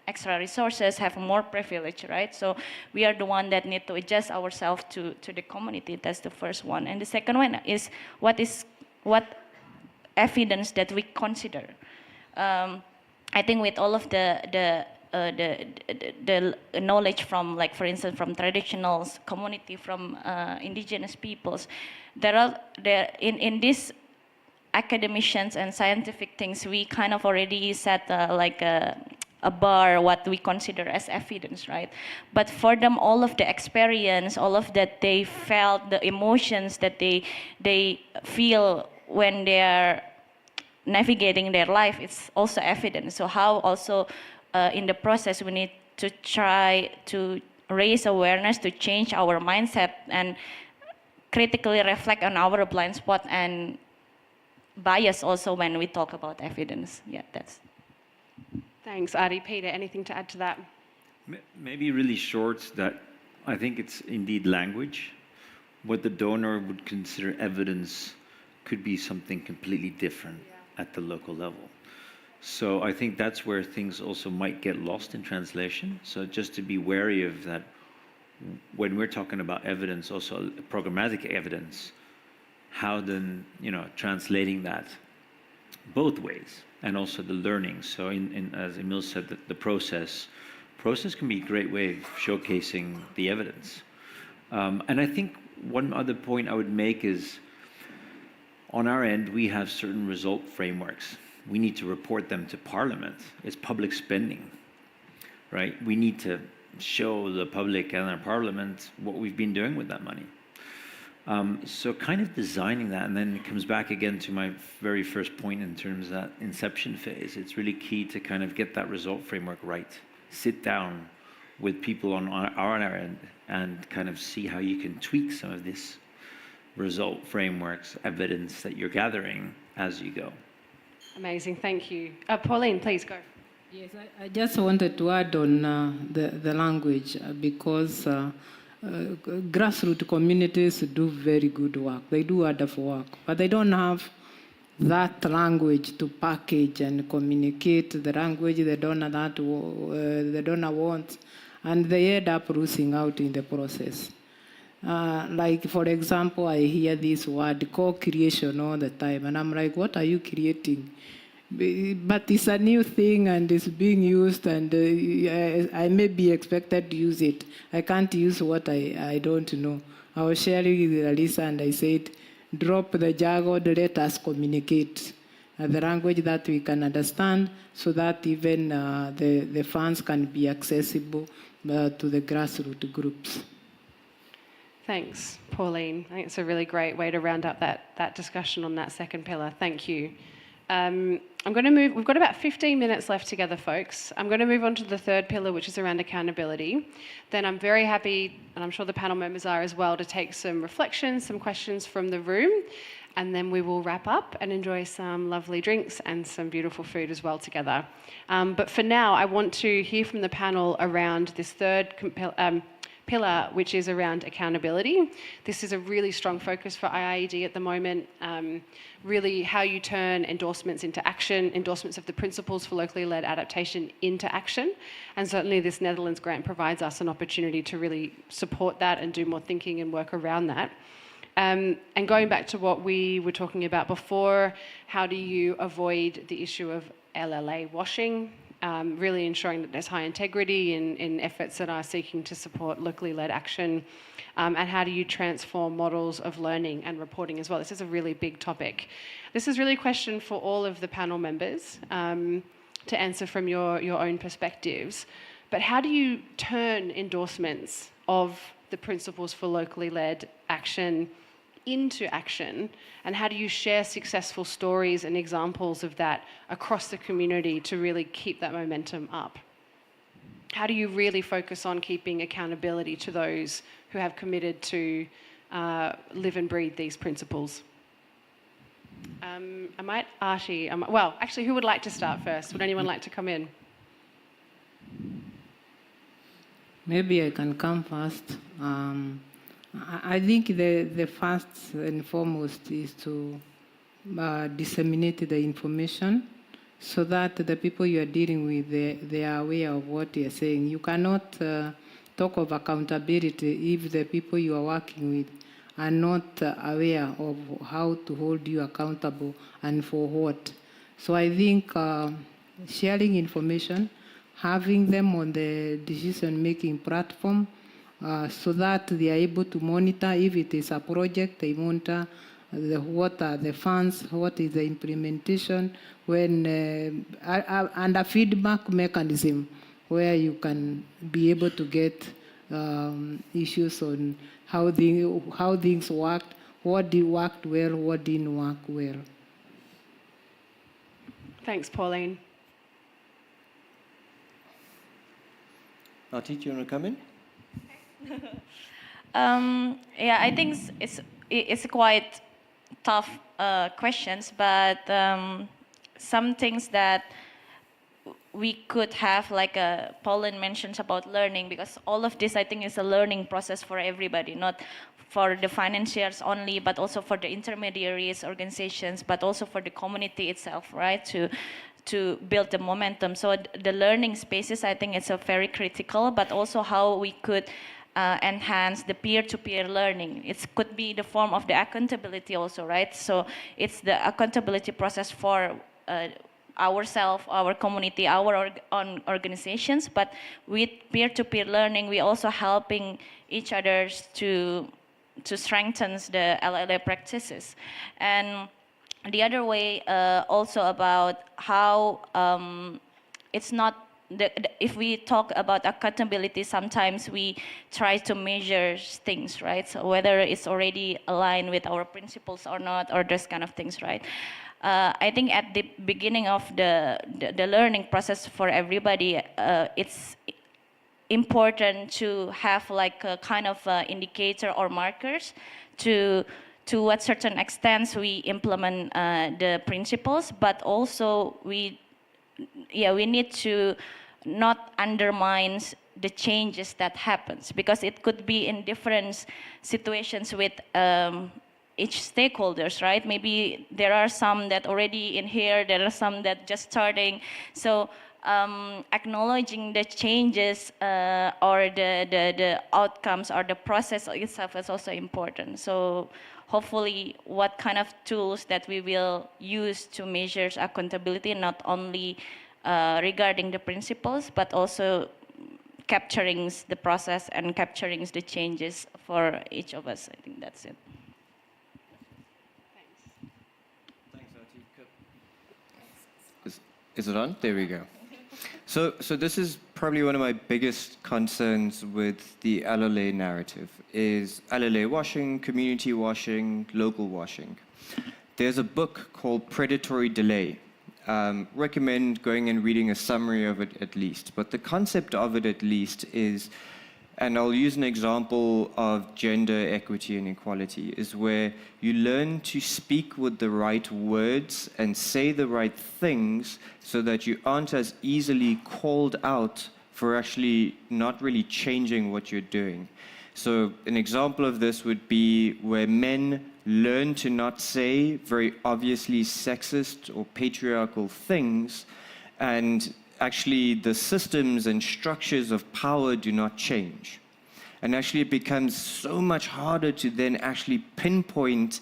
extra resources, have more privilege, right? So we are the one that need to adjust ourselves to the community. That's the first one. And the second one is what evidence that we consider. I think with all of the knowledge from, like, for instance, from traditionals, community, from indigenous peoples, in these academicians and scientific things, we kind of already set a bar what we consider as evidence, right? But for them, all of the experience, all of that they felt, the emotions that they feel when they are navigating their life, it's also evidence. So how also in the process we need to try to raise awareness, to change our mindset and critically reflect on our blind spot and bias also when we talk about evidence. Yeah, that's. Thanks, Adi. Peter, anything to add to that? Maybe really short, that I think it's indeed language. What the donor would consider evidence could be something completely different at the local level. So I think that's where things also might get lost in translation. So just to be wary of that, when we're talking about evidence, also programmatic evidence, how then, translating that both ways. And also the learning. So as Emil said, the process can be a great way of showcasing the evidence. And I think one other point I would make is, on our end, we have certain result frameworks. We need to report them to Parliament. It's public spending, right? We need to show the public and our Parliament what we've been doing with that money. So kind of designing that, and then it comes back again to my very first point in terms of that inception phase. It's really key to kind of get that result framework right. Sit down with people on our end and kind of see how you can tweak some of this result frameworks, evidence that you're gathering as you go. Amazing, thank you. Pauline, please go. Yes, I just wanted to add on the language because grassroots communities do very good work. They do wonderful work, but they don't have that language to package and communicate the language the donor wants, and they end up losing out in the process. Like, for example, I hear this word co-creation all the time, and I'm like, what are you creating? But it's a new thing and it's being used, and I may be expected to use it. I can't use what I don't know. I was sharing with Alisa and I said, drop the jargon, let us communicate the language that we can understand, so that even the funds can be accessible to the grassroots groups. Thanks, Pauline. I think it's a really great way to round up that discussion on that second pillar. Thank you. I'm going to move, we've got about 15 minutes left together, folks. I'm going to move on to the third pillar, which is around accountability. Then I'm very happy, and I'm sure the panel members are as well, to take some reflections, some questions from the room, and then we will wrap up and enjoy some lovely drinks and some beautiful food as well together. But for now, I want to hear from the panel around this third pillar, which is around accountability. This is a really strong focus for IIED at the moment, really how you turn endorsements into action, endorsements of the principles for locally led adaptation into action. And certainly this Netherlands grant provides us an opportunity to really support that and do more thinking and work around that. And going back to what we were talking about before, how do you avoid the issue of LLA washing? Really ensuring that there's high integrity in efforts that are seeking to support locally led action, and how do you transform models of learning and reporting as well. This is a really big topic. This is really a question for all of the panel members to answer from your own perspectives. But how do you turn endorsements of the principles for locally led action into action, and how do you share successful stories and examples of that across the community to really keep that momentum up? How do you really focus on keeping accountability to those who have committed to live and breathe these principles? I might, Archie, well, actually, who would like to start first? Would anyone like to come in? Maybe I can come first. I think the first and foremost is to disseminate the information so that the people you are dealing with, they are aware of what you are saying. You cannot talk of accountability if the people you are working with are not aware of how to hold you accountable and for what. So I think sharing information, having them on the decision-making platform, so that they are able to monitor if it is a project, they monitor what are the funds, what is the implementation, when and a feedback mechanism where you can be able to get issues on how things worked, what did worked well, what didn't work well. Thanks, Pauline. Artie, do you want to come in? Yeah, I think it's quite tough questions, but some things that we could have, like Pauline mentions about learning, because all of this I think is a learning process for everybody, not for the financiers only, but also for the intermediaries, organizations, but also for the community itself, right? To build the momentum. So the learning spaces, I think it's a very critical, but also how we could enhance the peer-to-peer learning. It could be the form of the accountability also, right? So it's the accountability process for ourselves, our community, our own organizations, but with peer-to-peer learning, we also helping each other to strengthen the LLA practices. And the other way also about how it's not, if we talk about accountability, sometimes we try to measure things, right? So whether it's already aligned with our principles or not, or those kind of things, right? I think at the beginning of the learning process for everybody, it's important to have like a kind of indicator or markers to what certain extent we implement the principles, but also we need to not undermine the changes that happens, because it could be in different situations with each stakeholders, right? Maybe there are some that already in here, there are some that just starting. So acknowledging the changes or the outcomes or the process itself is also important. So hopefully what kind of tools that we will use to measure accountability, not only regarding the principles, but also capturing the process and capturing the changes for each of us. I think that's it. Thanks, Arti. Is it on? There we go. So this is probably one of my biggest concerns with the LLA narrative, is LLA washing, community washing, local washing. There's a book called Predatory Delay. Recommend going and reading a summary of it at least. But the concept of it at least is, and I'll use an example of gender equity and equality, is where you learn to speak with the right words and say the right things so that you aren't as easily called out for actually not really changing what you're doing. So an example of this would be where men learn to not say very obviously sexist or patriarchal things, and actually the systems and structures of power do not change. And actually it becomes so much harder to then actually pinpoint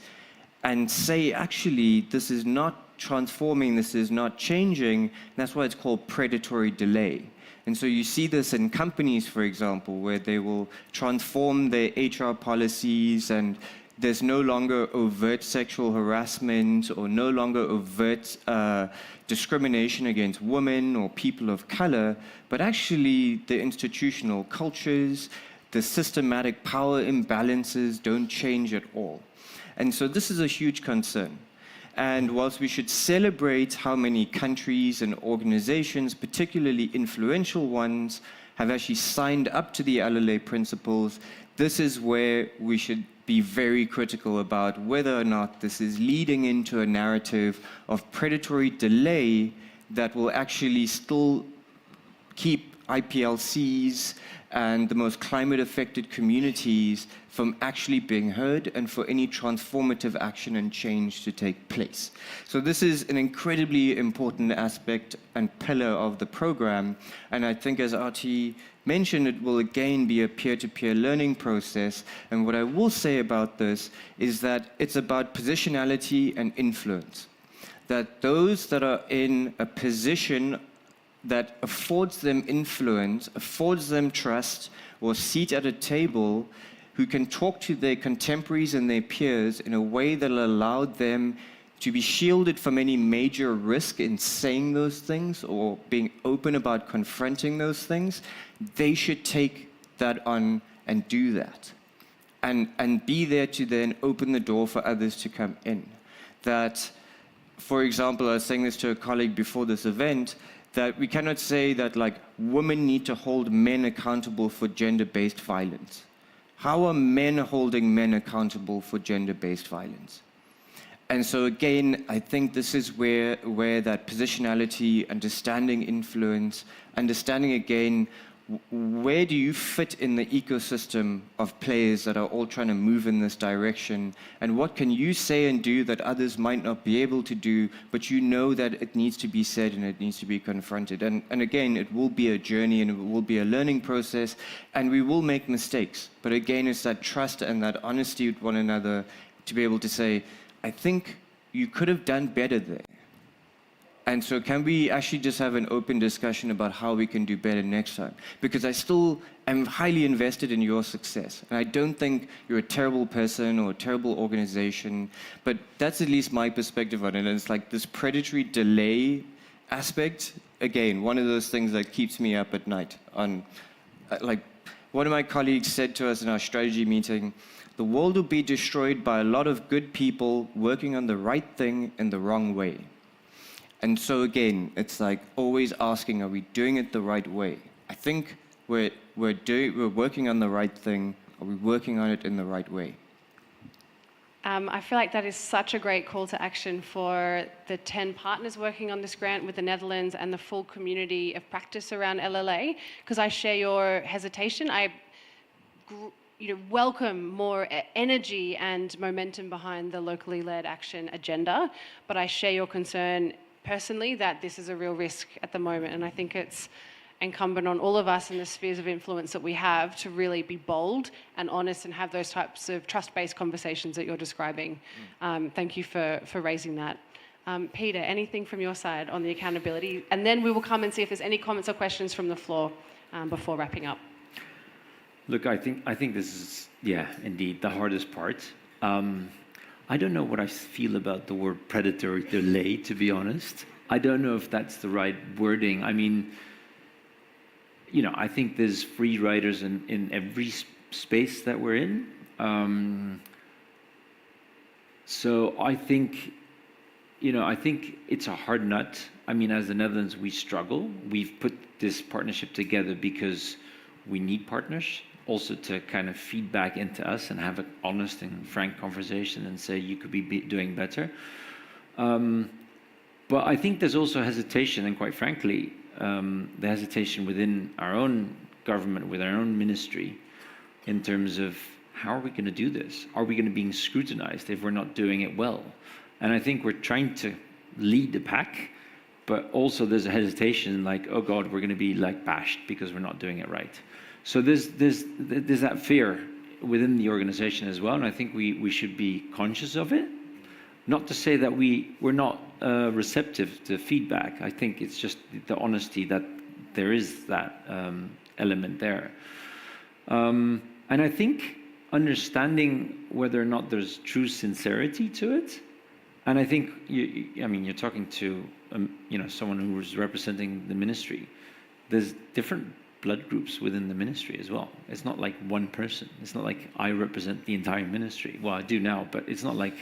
and say, actually, this is not transforming, this is not changing. That's why it's called predatory delay. And so you see this in companies, for example, where they will transform their HR policies, and there's no longer overt sexual harassment or no longer overt discrimination against women or people of color, but actually the institutional cultures, the systematic power imbalances don't change at all. And so this is a huge concern. And whilst we should celebrate how many countries and organizations, particularly influential ones, have actually signed up to the LLA principles, this is where we should be very critical about whether or not this is leading into a narrative of predatory delay that will actually still keep IPLCs and the most climate-affected communities from actually being heard and for any transformative action and change to take place. So this is an incredibly important aspect and pillar of the program, and I think, as Arti mentioned, it will again be a peer-to-peer learning process. And what I will say about this is that it's about positionality and influence. That those that are in a position that affords them influence, affords them trust, or seat at a table, who can talk to their contemporaries and their peers in a way that will allow them to be shielded from any major risk in saying those things or being open about confronting those things, they should take that on and do that. And be there to then open the door for others to come in. That, for example, I was saying this to a colleague before this event, that we cannot say that, like, women need to hold men accountable for gender-based violence. How are men holding men accountable for gender-based violence? And so again, I think this is where that positionality, understanding influence, understanding again, where do you fit in the ecosystem of players that are all trying to move in this direction, and what can you say and do that others might not be able to do, but you know that it needs to be said and it needs to be confronted. And again, it will be a journey and it will be a learning process, and we will make mistakes. But again, it's that trust and that honesty with one another to be able to say, I think you could have done better there. And so can we actually just have an open discussion about how we can do better next time? Because I still am highly invested in your success. And I don't think you're a terrible person or a terrible organization, but that's at least my perspective on it. And it's like this predatory delay aspect, again, one of those things that keeps me up at night. Like one of my colleagues said to us in our strategy meeting, the world will be destroyed by a lot of good people working on the right thing in the wrong way. And so again, it's like always asking, are we doing it the right way? I think we're working on the right thing. Are we working on it in the right way? I feel like that is such a great call to action for the 10 partners working on this grant with the Netherlands and the full community of practice around LLA, because I share your hesitation. I welcome more energy and momentum behind the locally led action agenda, but I share your concern personally that this is a real risk at the moment, and I think it's incumbent on all of us in the spheres of influence that we have to really be bold and honest and have those types of trust-based conversations that you're describing. Thank you for raising that. Peter, anything from your side on the accountability? And then we will come and see if there's any comments or questions from the floor before wrapping up. Look, I think this is, indeed, the hardest part. I don't know what I feel about the word predatory delay, to be honest. I don't know if that's the right wording. I mean, I think there's free riders in every space that we're in. So I think it's a hard nut. I mean, as the Netherlands, we struggle. We've put this partnership together because we need partners, also to kind of feed back into us and have an honest and frank conversation and say, you could be doing better. But I think there's also hesitation, and quite frankly, the hesitation within our own government, with our own ministry, in terms of how are we going to do this? Are we going to be scrutinized if we're not doing it well? And I think we're trying to lead the pack, but also there's a hesitation like, oh God, we're going to be like bashed because we're not doing it right. So there's that fear within the organization as well, and I think we should be conscious of it. Not to say that we're not receptive to feedback. I think it's just the honesty that there is that element there. And I think understanding whether or not there's true sincerity to it. And I think, you're talking to someone who's representing the ministry. There's different blood groups within the ministry as well. It's not like one person. It's not like I represent the entire ministry. Well, I do now, but it's not like...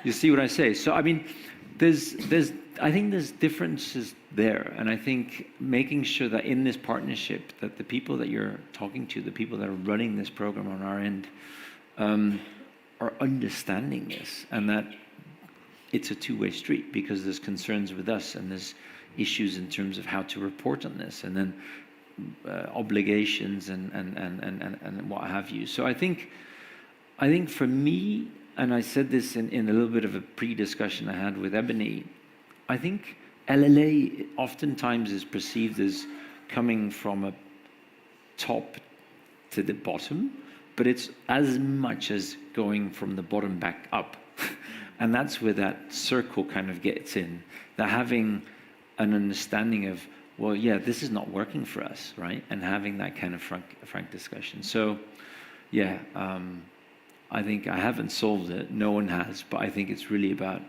You see what I say? So, I mean, I think there's differences there. And I think making sure that in this partnership, that the people that you're talking to, the people that are running this program on our end, are understanding this, and that it's a two-way street, because there's concerns with us and there's issues in terms of how to report on this, and then obligations and what have you. So I think for me, and I said this in a little bit of a pre-discussion I had with Ebony, I think LLA oftentimes is perceived as coming from a top to the bottom, but it's as much as going from the bottom back up. And that's where that circle kind of gets in, that having an understanding of, well, yeah, this is not working for us, right? And having that kind of frank discussion. So, yeah, I think I haven't solved it. No one has, but I think it's really about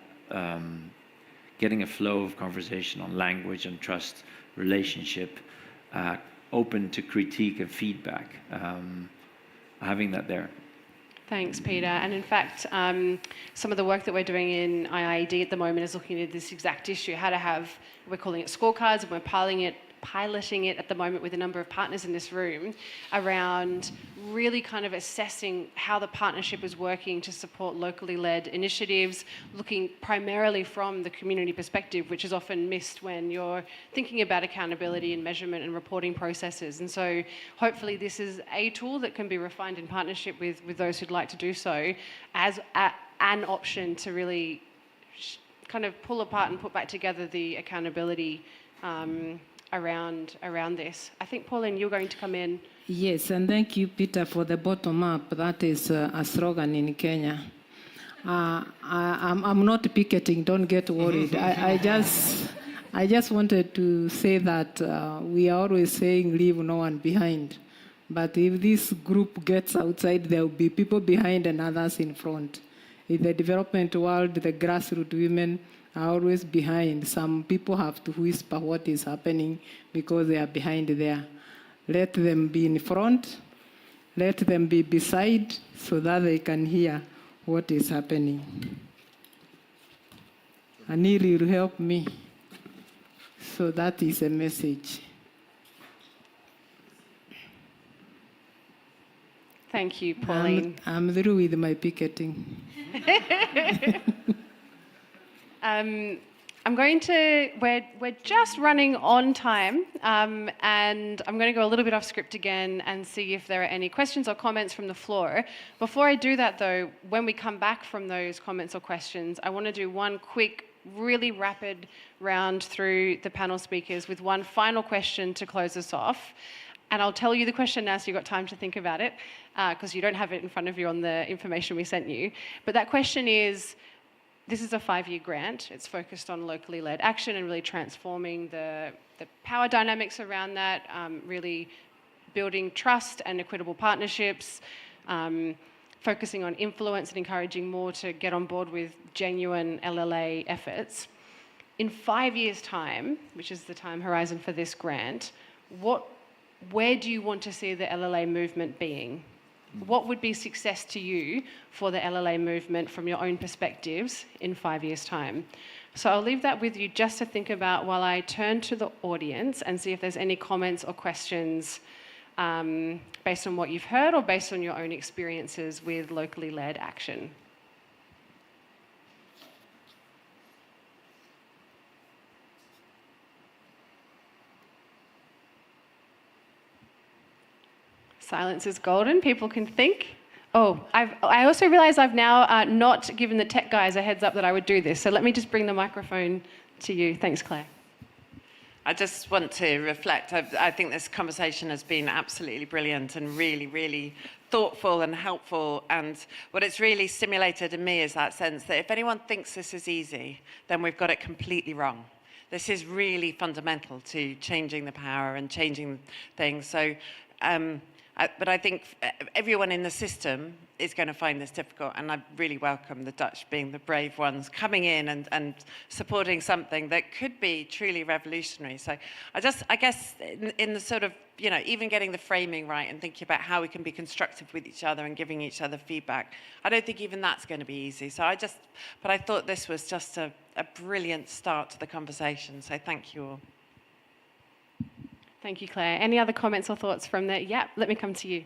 getting a flow of conversation on language and trust, relationship, open to critique and feedback, having that there. Thanks, Peter. And in fact, some of the work that we're doing in IIED at the moment is looking at this exact issue, how to have, we're calling it scorecards, and we're piloting it at the moment with a number of partners in this room around really kind of assessing how the partnership is working to support locally led initiatives, looking primarily from the community perspective, which is often missed when you're thinking about accountability and measurement and reporting processes. And so hopefully this is a tool that can be refined in partnership with those who'd like to do so as an option to really kind of pull apart and put back together the accountability around this. I think, Pauline, you're going to come in. Yes, and thank you, Peter, for the bottom up. That is a slogan in Kenya. I'm not picketing, don't get worried. I just wanted to say that we are always saying leave no one behind. But if this group gets outside, there will be people behind and others in front. In the development world, the grassroots women are always behind. Some people have to whisper what is happening because they are behind there. Let them be in front, let them be beside, so that they can hear what is happening. Anil will help me. So that is a message. Thank you, Pauline. I'm through with my picketing. we're just running on time, and I'm going to go a little bit off script again and see if there are any questions or comments from the floor. Before I do that though, when we come back from those comments or questions, I want to do one quick, really rapid round through the panel speakers with one final question to close us off. And I'll tell you the question now so you've got time to think about it, because you don't have it in front of you on the information we sent you. But that question is, this is a 5-year grant. It's focused on locally led action and really transforming the power dynamics around that, really building trust and equitable partnerships, focusing on influence and encouraging more to get on board with genuine LLA efforts. In 5 years' time, which is the time horizon for this grant, where do you want to see the LLA movement being? What would be success to you for the LLA movement from your own perspectives in 5 years' time? So I'll leave that with you just to think about while I turn to the audience and see if there's any comments or questions based on what you've heard or based on your own experiences with locally led action. Silence is golden. People can think. Oh, I also realize I've now not given the tech guys a heads up that I would do this. So let me just bring the microphone to you. Thanks, Claire. I just want to reflect. I think this conversation has been absolutely brilliant and really, really thoughtful and helpful. And what it's really stimulated in me is that sense that if anyone thinks this is easy, then we've got it completely wrong. This is really fundamental to changing the power and changing things. So, but I think everyone in the system is going to find this difficult, and I really welcome the Dutch being the brave ones coming in and supporting something that could be truly revolutionary. So I guess in the sort of, even getting the framing right and thinking about how we can be constructive with each other and giving each other feedback, I don't think even that's going to be easy. So but I thought this was just a brilliant start to the conversation. So thank you all. Thank you, Claire. Any other comments or thoughts from there? Yeah, let me come to you.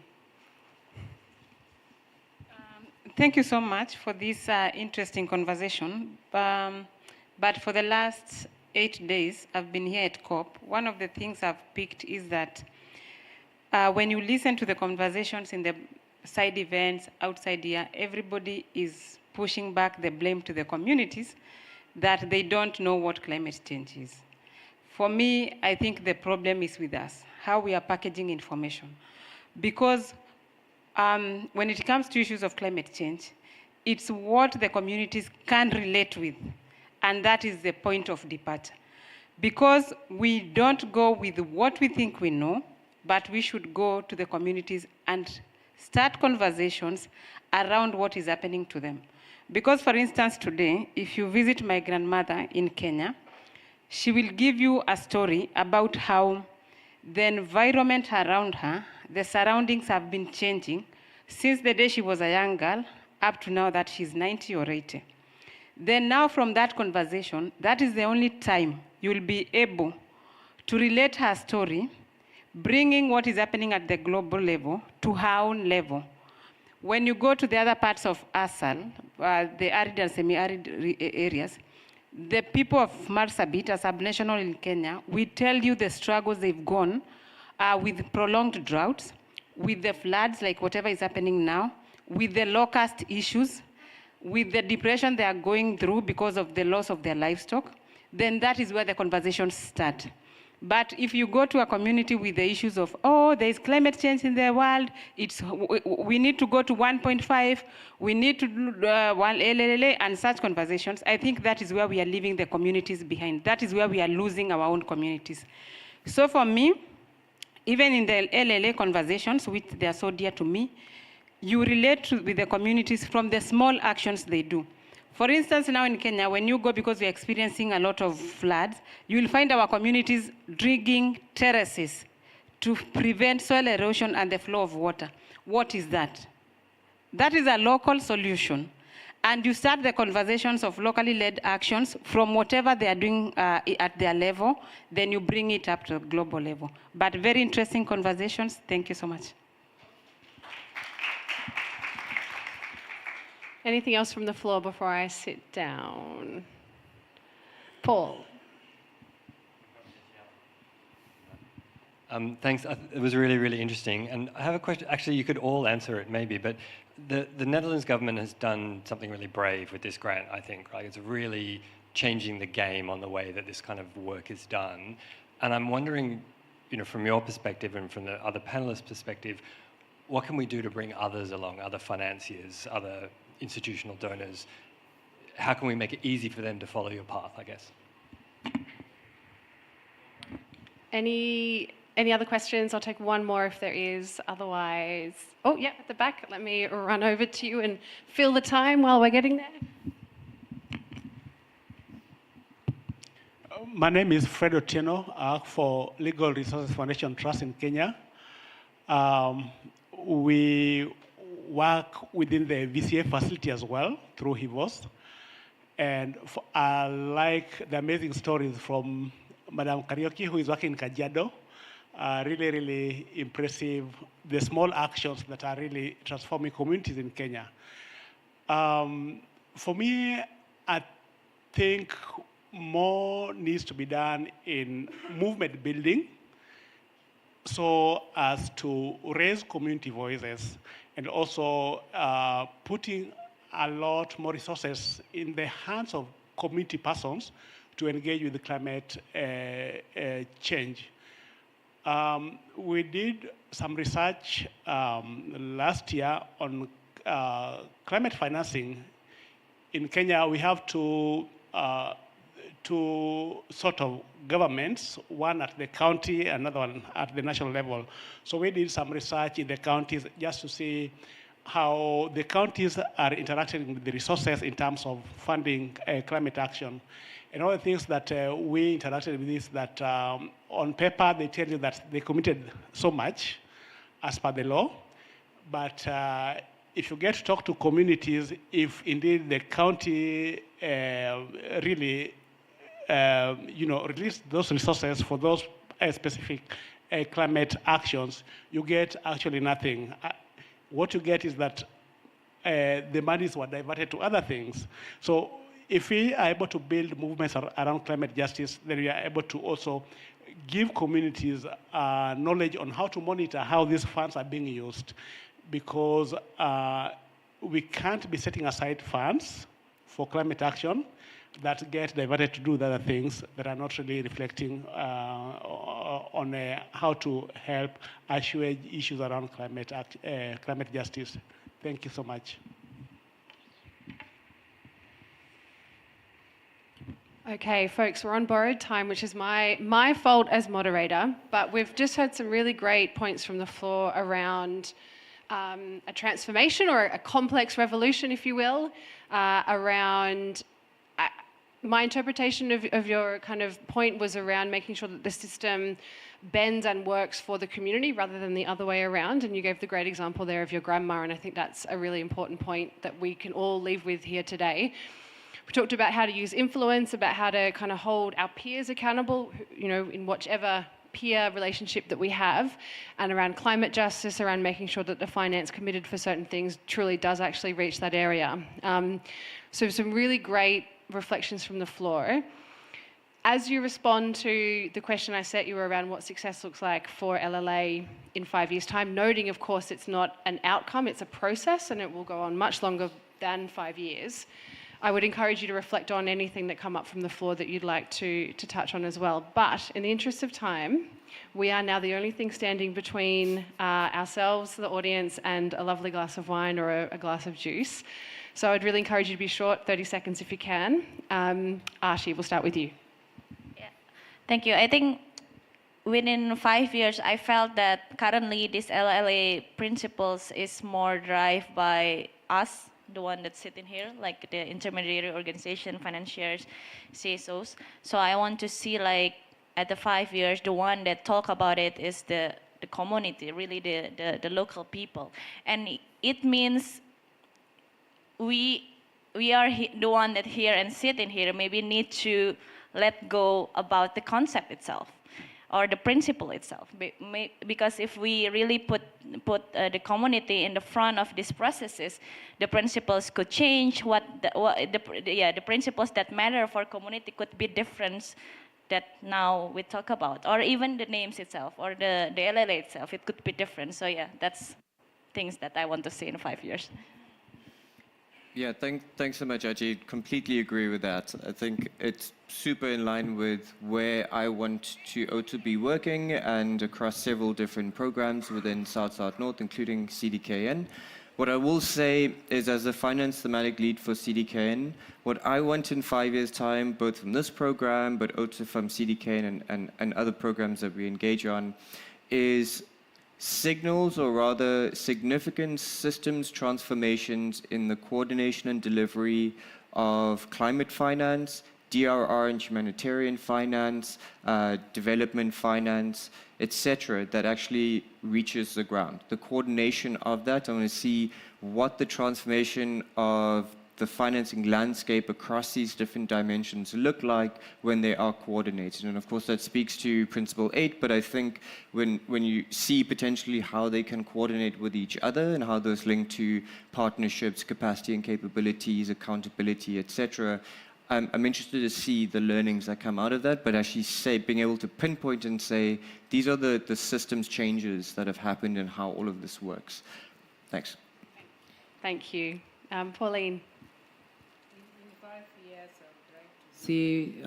Thank you so much for this interesting conversation. But for the last 8 days, I've been here at COP. One of the things I've picked is that when you listen to the conversations in the side events, outside here, everybody is pushing back the blame to the communities that they don't know what climate change is. For me, I think the problem is with us, how we are packaging information. Because when it comes to issues of climate change, it's what the communities can relate with, and that is the point of departure. Because we don't go with what we think we know, but we should go to the communities and start conversations around what is happening to them. Because, for instance, today, if you visit my grandmother in Kenya, she will give you a story about how the environment around her, the surroundings have been changing since the day she was a young girl up to now that she's 90 or 80. Then now from that conversation, that is the only time you'll be able to relate her story, bringing what is happening at the global level to her own level. When you go to the other parts of ASAL, the arid and semi-arid areas, the people of Marsabit, a subnational in Kenya, we tell you the struggles they've gone with prolonged droughts, with the floods, like whatever is happening now, with the locust issues, with the depression they are going through because of the loss of their livestock. Then that is where the conversations start. But if you go to a community with the issues of, oh, there is climate change in the world, we need to go to 1.5, we need to do one LLA and such conversations, I think that is where we are leaving the communities behind. That is where we are losing our own communities. So for me, even in the LLA conversations, which they are so dear to me, you relate with the communities from the small actions they do. For instance, now in Kenya, when you go, because we're experiencing a lot of floods, you will find our communities digging terraces to prevent soil erosion and the flow of water. What is that? That is a local solution. And you start the conversations of locally led actions from whatever they are doing at their level, then you bring it up to a global level. But very interesting conversations. Thank you so much. Anything else from the floor before I sit down? Paul. Thanks. It was really, really interesting. And I have a question. Actually, you could all answer it maybe, but the Netherlands government has done something really brave with this grant, I think. Like, it's really changing the game on the way that this kind of work is done. And I'm wondering, from your perspective and from the other panelists' perspective, what can we do to bring others along, other financiers, other institutional donors? How can we make it easy for them to follow your path, I guess? Any other questions? I'll take one more if there is. Otherwise, oh yeah, at the back. Let me run over to you and fill the time while we're getting there. My name is Fred Otieno. I work for Legal Resources Foundation Trust in Kenya. We work within the VCA facility as well through HIVOS. And I like the amazing stories from Madam Karaoke, who is working in Kajiado. Really, really impressive. The small actions that are really transforming communities in Kenya. For me, I think more needs to be done in movement building so as to raise community voices and also putting a lot more resources in the hands of community persons to engage with the climate change. We did some research last year on climate financing. In Kenya, we have two sort of governments, one at the county, another one at the national level. So we did some research in the counties just to see how the counties are interacting with the resources in terms of funding climate action. And all the things that we interacted with is that on paper, they tell you that they committed so much as per the law. But if you get to talk to communities, if indeed the county really release those resources for those specific climate actions, you get actually nothing. What you get is that the monies were diverted to other things. So if we are able to build movements around climate justice, then we are able to also give communities knowledge on how to monitor how these funds are being used, because we can't be setting aside funds for climate action that get diverted to do the other things that are not really reflecting on how to help assuage issues around climate justice. Thank you so much. Okay, folks, we're on borrowed time, which is my fault as moderator, but we've just heard some really great points from the floor around a transformation or a complex revolution, if you will, around my interpretation of your kind of point was around making sure that the system bends and works for the community rather than the other way around. And you gave the great example there of your grandma, and I think that's a really important point that we can all leave with here today. We talked about how to use influence, about how to kind of hold our peers accountable, in whichever peer relationship that we have, and around climate justice, around making sure that the finance committed for certain things truly does actually reach that area. So some really great reflections from the floor. As you respond to the question I set you around what success looks like for LLA in 5 years' time, noting, of course, it's not an outcome, it's a process, and it will go on much longer than 5 years. I would encourage you to reflect on anything that come up from the floor that you'd like to touch on as well. But in the interest of time, we are now the only thing standing between ourselves, the audience, and a lovely glass of wine or a glass of juice. So I'd really encourage you to be short, 30 seconds if you can. Archie, we'll start with you. Yeah. Thank you. I think within 5 years, I felt that currently this LLA principles is more driven by us, the one that sit in here, like the intermediary organization, financiers, CSOs. So I want to see, like, at the 5 years, the one that talk about it is the community, really the local people. And it means we are the one that here and sit in here maybe need to let go about the concept itself. or the principle itself. Because if we really put the community in the front of these processes, the principles could change. The principles that matter for community could be different that now we talk about, or even the names itself, or the LLA itself, it could be different. So yeah, that's things that I want to see in 5 years. Yeah, thanks so much, Ajay. Completely agree with that. I think it's super in line with where I want to be working and across several different programs within South North, including CDKN. What I will say is, as a finance thematic lead for CDKN, what I want in 5 years' time, both from this program, but also from CDKN and other programs that we engage on, is signals, or rather significant systems transformations in the coordination and delivery of climate finance, DRR and humanitarian finance, development finance, etc., that actually reaches the ground. The coordination of that, I want to see what the transformation of the financing landscape across these different dimensions look like when they are coordinated. And of course that speaks to Principle 8, but I think when you see potentially how they can coordinate with each other and how those link to partnerships, capacity and capabilities, accountability, etc., I'm interested to see the learnings that come out of that, but actually being able to pinpoint and say, these are the systems changes that have happened and how all of this works. Thanks. Thank you. Pauline. In 5 years, I would like to see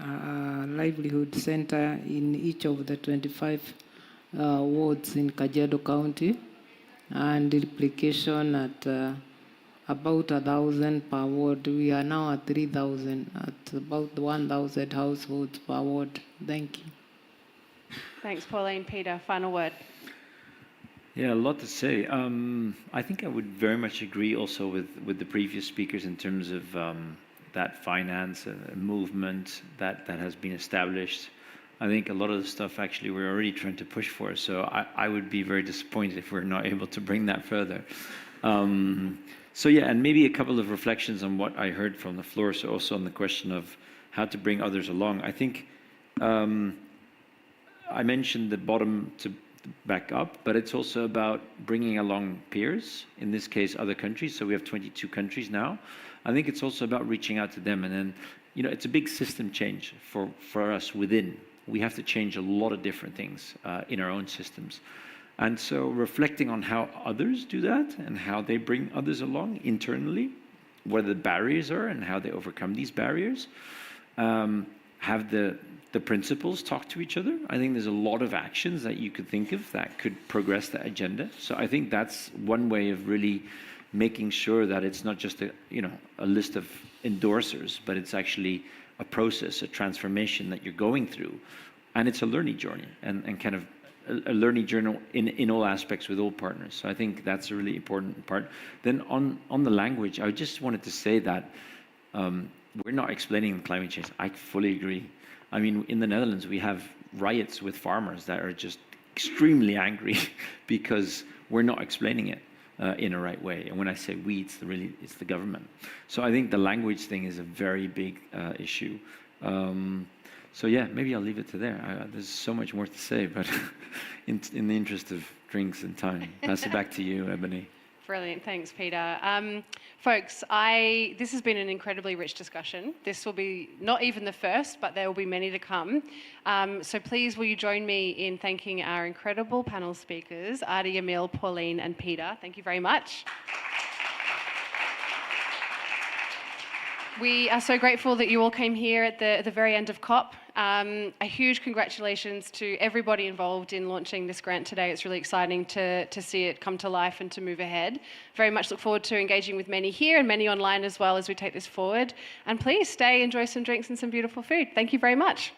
a livelihood center in each of the 25 wards in Kajiado County, and replication at about 1,000 per ward. We are now at 3,000, at about 1,000 households per ward. Thank you. Thanks, Pauline. Peter, final word. Yeah, a lot to say. I think I would very much agree also with the previous speakers in terms of that finance movement that has been established. I think a lot of the stuff actually we're already trying to push for. So I would be very disappointed if we're not able to bring that further. So yeah, and maybe a couple of reflections on what I heard from the floor. So also on the question of how to bring others along. I think I mentioned the bottom to back up, but it's also about bringing along peers, in this case other countries. So we have 22 countries now. I think it's also about reaching out to them, and then, you know, it's a big system change for us within. We have to change a lot of different things in our own systems. And so reflecting on how others do that and how they bring others along internally, what the barriers are and how they overcome these barriers, have the principles talk to each other. I think there's a lot of actions that you could think of that could progress the agenda. So I think that's one way of really making sure that it's not just a list of endorsers, but it's actually a process, a transformation that you're going through. And it's a learning journey and kind of a learning journey in all aspects with all partners. So I think that's a really important part. Then on the language, I just wanted to say that we're not explaining climate change. I fully agree. I mean, in the Netherlands, we have riots with farmers that are just extremely angry because we're not explaining it in a right way. And when I say we, it's the government. So I think the language thing is a very big issue. So yeah, maybe I'll leave it to there. There's so much more to say, but in the interest of drinks and time, pass it back to you, Ebony. Brilliant. Thanks, Peter. Folks, this has been an incredibly rich discussion. This will be not even the first, but there will be many to come. So please, will you join me in thanking our incredible panel speakers, Adi, Emil, Pauline, and Peter. Thank you very much. We are so grateful that you all came here at the very end of COP. A huge congratulations to everybody involved in launching this grant today. It's really exciting to see it come to life and to move ahead. Very much look forward to engaging with many here and many online as well as we take this forward. And please stay, enjoy some drinks and some beautiful food. Thank you very much.